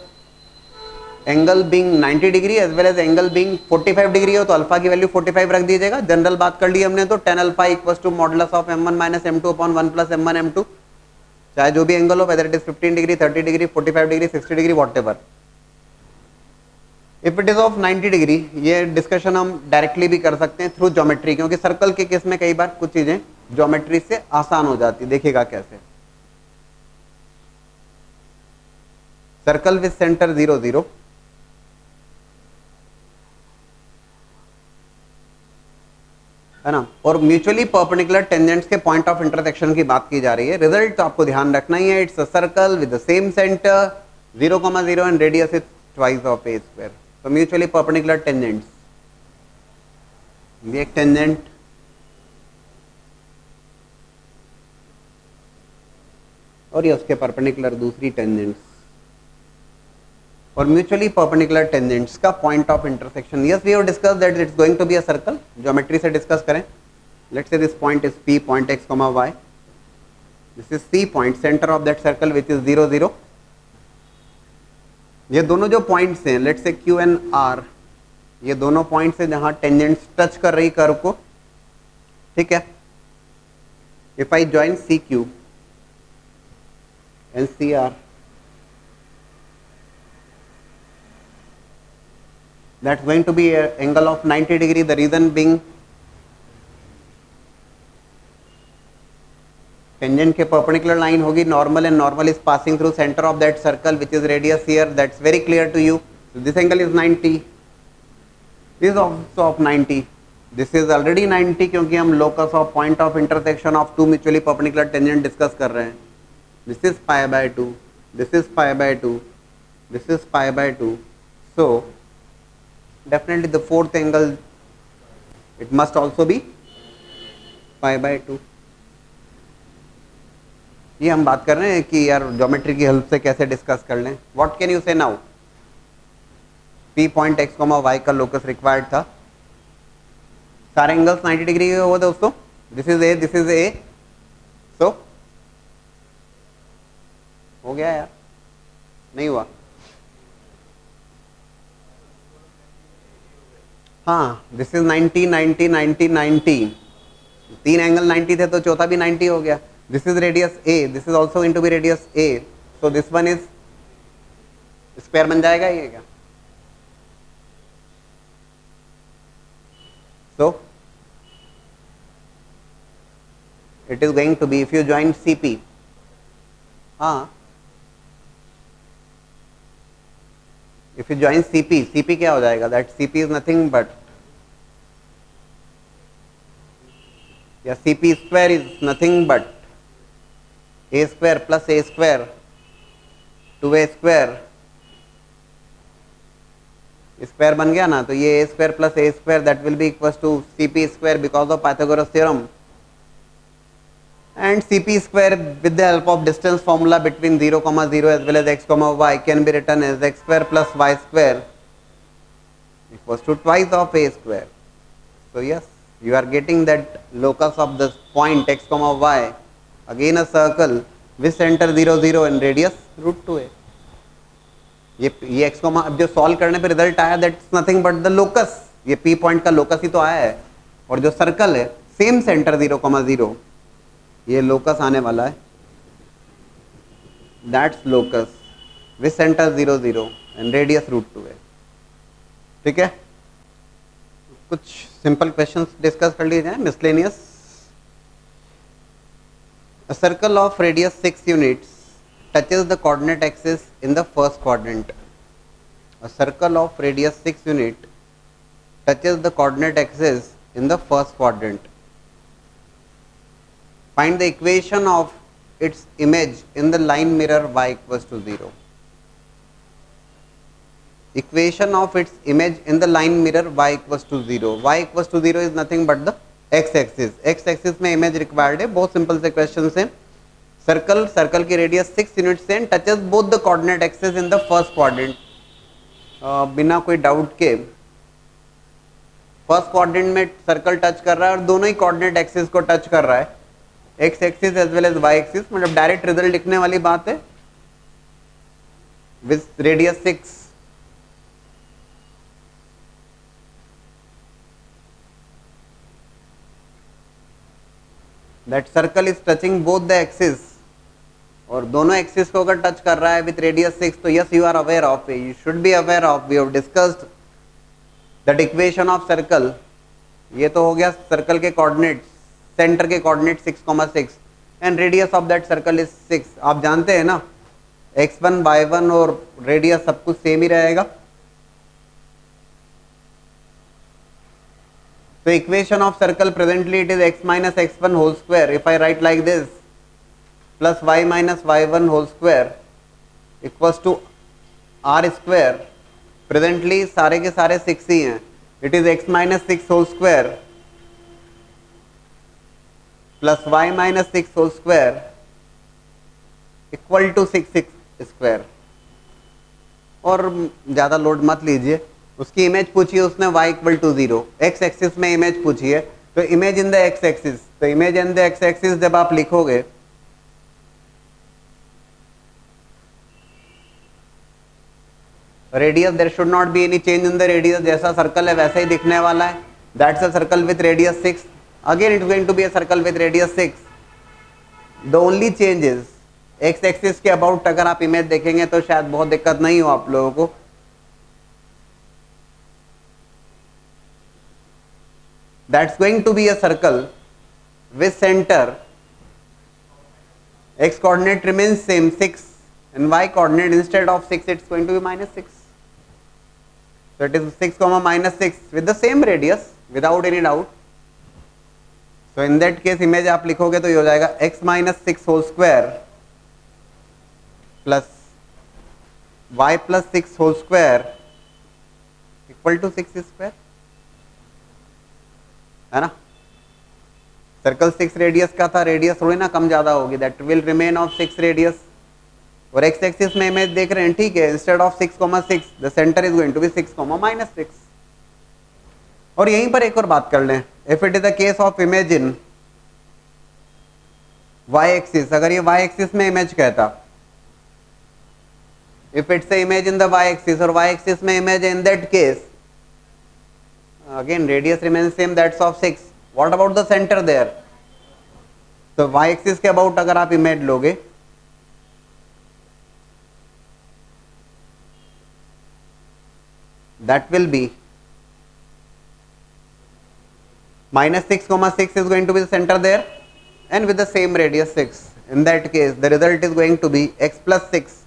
angle being 90 degree as well as angle being 45 degree हो तो alpha की value 45 रख दीजिएगा. General बात कर ली हमने तो tan alpha equals to modulus of m1 minus m2 upon 1 plus m1 m2, चाहे जो भी एंगल हो, whether it is 15 degree 30 degree 45 degree 60 degree whatever. If it is of 90 degree, ये डिस्कशन हम डायरेक्टली भी कर सकते हैं थ्रू ज्योमेट्री, क्योंकि सर्कल के केस में कई बार कुछ चीजें ज्योमेट्री से आसान हो जाती. देखिएगा कैसे. सर्कल विद सेंटर 0, 0, है ना, और म्यूचुअली परपेंडिकुलर टेंजेंट्स के पॉइंट ऑफ इंटरसेक्शन की बात की जा रही है। रिजल्ट तो आपको ध्यान रखना ही है, it's a circle with the same centre 0,0 and radius is twice of A square. तो म्यूचुअली परपेंडिकुलर टेंजेंट्स, ये एक टेंजेंट और ये उसके परपेंडिकुलर दूसरी टेंजेंट्स, और म्यूचुअली परपेंडिकुलर टेंजेंट्स का point of intersection. Yes we have discuss that it's going to be a circle. Geometry से डिस्कस करें। Let's say this point is P, point x, y. This is C point, center of that circle which is 0, 0. ये दोनों जो points हैं, let's say Q and R, ये दोनों points हैं जहां टेंजेंट्स टच कर रही कर्व को, ठीक है। If I join CQ and CR, that's going to be an angle of 90 degree. The reason being tangent के perpendicular line होगी normal, and normal is passing through center of that circle which is radius here. That's very clear to you. So this angle is 90. This is also of 90. This is already 90 क्योंकि हम locus of point of intersection of two mutually perpendicular tangent discuss कर रहे हैं. This is pi by 2. This is pi by 2. This is pi by 2. So definitely the fourth angle, it must also be pi by 2. ये हम बात कर रहे हैं कि यार ज्योमेट्री की हेल्प से कैसे डिस्कस कर लें। व्हाट कैन यू से now? P point x, y का लोकस रिक्वायर्ड था। सारे एंगल्स 90 डिग्री के हुए दोस्तों। This is A, this is A. सो हो गया यार, नहीं हुआ? हाँ, दिस इज 90, 90, 90, 90. तीन एंगल 90 थे तो चौथा भी 90 हो गया। This is radius A, this is also going to be radius A. So this one is square बन जाएगा ये क्या? So it is going to be, if you join CP, हाँ, if you join CP क्या हो जाएगा? That CP is nothing but, या CP square is nothing but A square plus A square 2A square. Square बन गया ना, तो ये A square plus A square that will be equals to CP square because of Pythagoras theorem. And CP square with the help of distance formula between 0, 0 as well as x, y can be written as x square plus y square equals to twice of A square. So yes, you are getting that locus of this point x, y, again a circle with center 0, 0 and radius √2a. ये x, अब जो solve करने पे result आया that's nothing but the locus, ये P point का locus ही तो आया है, और जो सर्कल है सेम सेंटर 0, 0, ये लोकस आने वाला है, that's locus with centre 0, 0 and radius √2a. ठीक है, कुछ सिंपल क्वेश्चंस डिस्कस कर लिए जाए। Miscellaneous, a circle of radius 6 units touches the coordinate axis in the first quadrant. A circle of radius 6 unit touches the coordinate axis in the first quadrant. Find the equation of its image in the line mirror y equals to 0. Equation of its image in the line mirror y equals to 0. Y equals to 0 is nothing but the x axis. X axis में image required है। बहुत simple से question है। Circle की radius 6 units से touches both the coordinate axis in the first quadrant. बिना कोई doubt के फर्स्ट क्वाड्रेंट में सर्कल टच कर रहा है और दोनों ही कोऑर्डिनेट एक्सिस को टच कर रहा है, X axis as well as Y axis. मतलब डायरेक्ट रिजल्ट लिखने वाली बात है with radius 6। That circle is touching both the axis, और दोनों एक्सिस को अगर टच कर रहा है विथ रेडियस 6, तो yes you are aware of, you should be aware of, we have discussed that equation of circle. ये तो हो गया सर्कल के कोऑर्डिनेट, सेंटर के coordinate 6,6 and radius of that circle is 6। आप जानते हैं ना x1, y1 और रेडियस सब कुछ सेम ही रहेगा। So equation of circle presently it is x minus x1 whole square. If I write like this, plus y minus y1 whole square equals to r square. Presently सारे के सारे 6 ही हैं. It is x minus 6 whole square plus y minus 6 whole square equal to 6 square. और ज़्यादा load मत लीजिए. उसकी image पूछिए उसने y equal to 0. x axis में इमेज पूछिए, तो image in the x axis. तो image in the x axis जब आप लिखोगे radius, there should not be any change in the radius. जैसा सर्कल है वैसा ही दिखने वाला है. That's a circle with radius 6. Again it is going to be a circle with radius 6. The only change is x axis के about अगर आप इमेज देखेंगे तो शायद बहुत दिक्कत नहीं हो आप लोगों को. That's going to be a circle with center x coordinate remains same 6 and y coordinate instead of 6 it's going to be minus 6. So it is 6 comma minus 6 with the same radius without any doubt. So in that case image आप लिखोगे तो ये हो जाएगा x minus 6 whole square plus y plus 6 whole square equal to 6 square, है ना. Circle 6 radius का था, रेडियस थोड़ी ना कम ज्यादा होगी. That will remain of 6 radius. और एक्स एक्सिस में इमेज देख रहे हैं, ठीक है. Instead of 6,6 the center is going to be 6,-6. और यहीं पर एक और बात कर लें. If it is the case of image in Y axis, अगर ये वाई एक्सिस में इमेज कहता, if it's image in the Y axis और वाई एक्सिस में image in that case again radius remain same, that's of 6. What about the center there? तो y axis के about अगर आप इमेज लोगे that will be minus 6,6 is going to be the center there and with the same radius 6. In that case the result is going to be x plus 6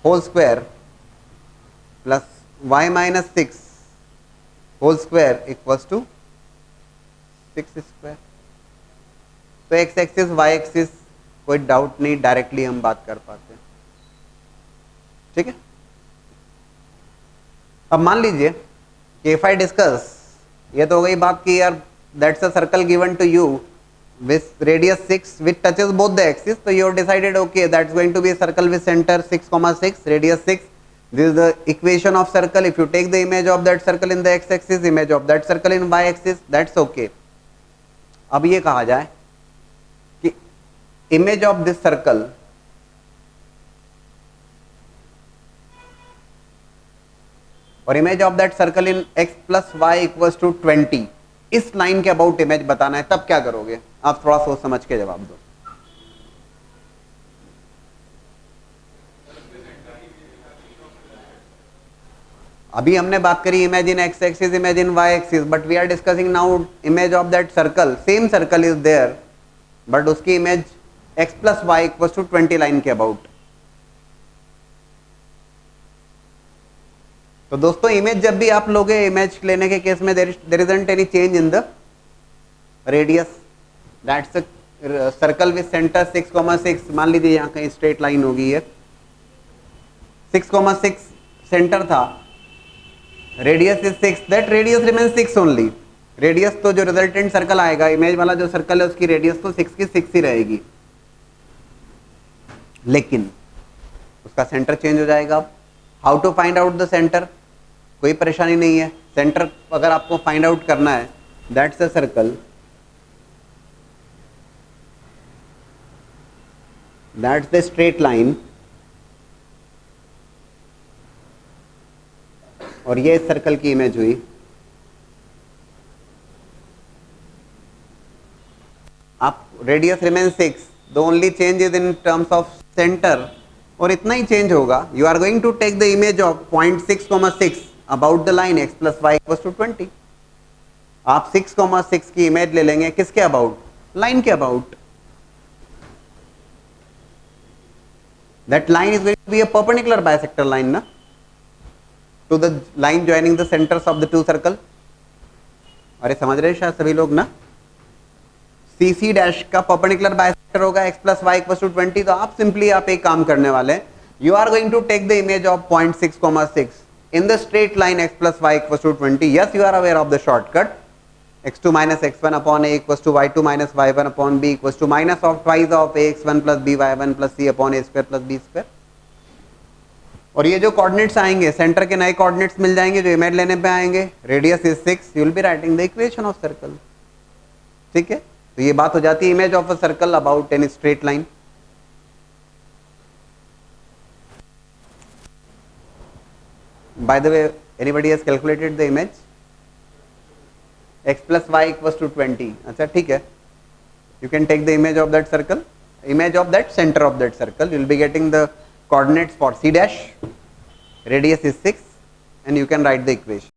whole square plus y minus 6 whole square equals to 6 square. तो x axis Y axis कोई doubt नहीं, directly हम बात कर पाते हैं. ठीक है. अब मान लीजिए कि इफ आई डिस्कस, ये तो हो गई बात की यार that's a circle given to you with radius 6 which touches both the axis. तो you decided okay that's going to be a circle with centre 6,6 radius 6. This is the equation of circle. If you take the image of that circle in the x axis, image of that circle in y axis, that's okay. अब ये कहा जाए कि image of this circle और image of that circle in x plus Y equals to 20, इस line के about image बताना है. तब क्या करोगे आप? थोड़ा सोच समझ के जवाब दो. अभी हमने बात करी image in x axis, image in Y axis, but we are discussing now image of that circle. Same circle is there but उसकी image x plus Y equals to 20 line के अबाउट. तो दोस्तों इमेज जब भी आप लोगे, image लेने के केस में there isn't any change in the radius. That's a circle with center 6,6. मान लीजिए यहाँ कहीं स्ट्रेट लाइन होगी, ये 6,6 सेंटर था, radius is 6, that radius remains 6 only. Radius तो जो रिजल्टेंट सर्कल आएगा, इमेज वाला जो सर्कल है उसकी रेडियस तो 6 की 6 ही रहेगी, लेकिन उसका सेंटर चेंज हो जाएगा. How to find out the center? कोई परेशानी नहीं है. सेंटर अगर आपको फाइंड आउट करना है, that's a circle, that's the straight line, और ये सर्कल की इमेज हुई. आप radius remain 6, the only change is in terms of centre, और इतना ही चेंज होगा. You are going to take the image of point 6,6 about the line x plus Y equals to 20. आप 6,6 की इमेज ले लेंगे किसके अबाउट? लाइन के about. That line is going to be a perpendicular bisector line ना, to the line joining the centers of the two circle. अरे समझ रहे हैं शायद सभी लोग ना। सी सी डैश का परपेंडिकुलर बाइसेक्टर होगा x plus y equal to 20, तो आप सिंपली आप एक काम करने वाले हैं, you are going to take the image of point 6,6 in the straight line x plus y equals to 20. Yes, you are aware of the shortcut. x2 minus x1 upon a equals to y2 minus y1 upon b equals to minus of twice of ax1 plus by1 plus c upon a square plus b square. और ये जो coordinates आएंगे centre के नए coordinates मिल जाएंगे जो image लेने पे आएंगे, radius is 6, you will be writing the equation of circle. ठीक है, तो ये बात हो जाती है image of a circle about an straight line. By the way, anybody has calculated the image? X plus y equals to 20. अच्छा ठीक है. You can take the image of that circle, image of that center of that circle. You will be getting the coordinates for C dash. Radius is 6, and you can write the equation.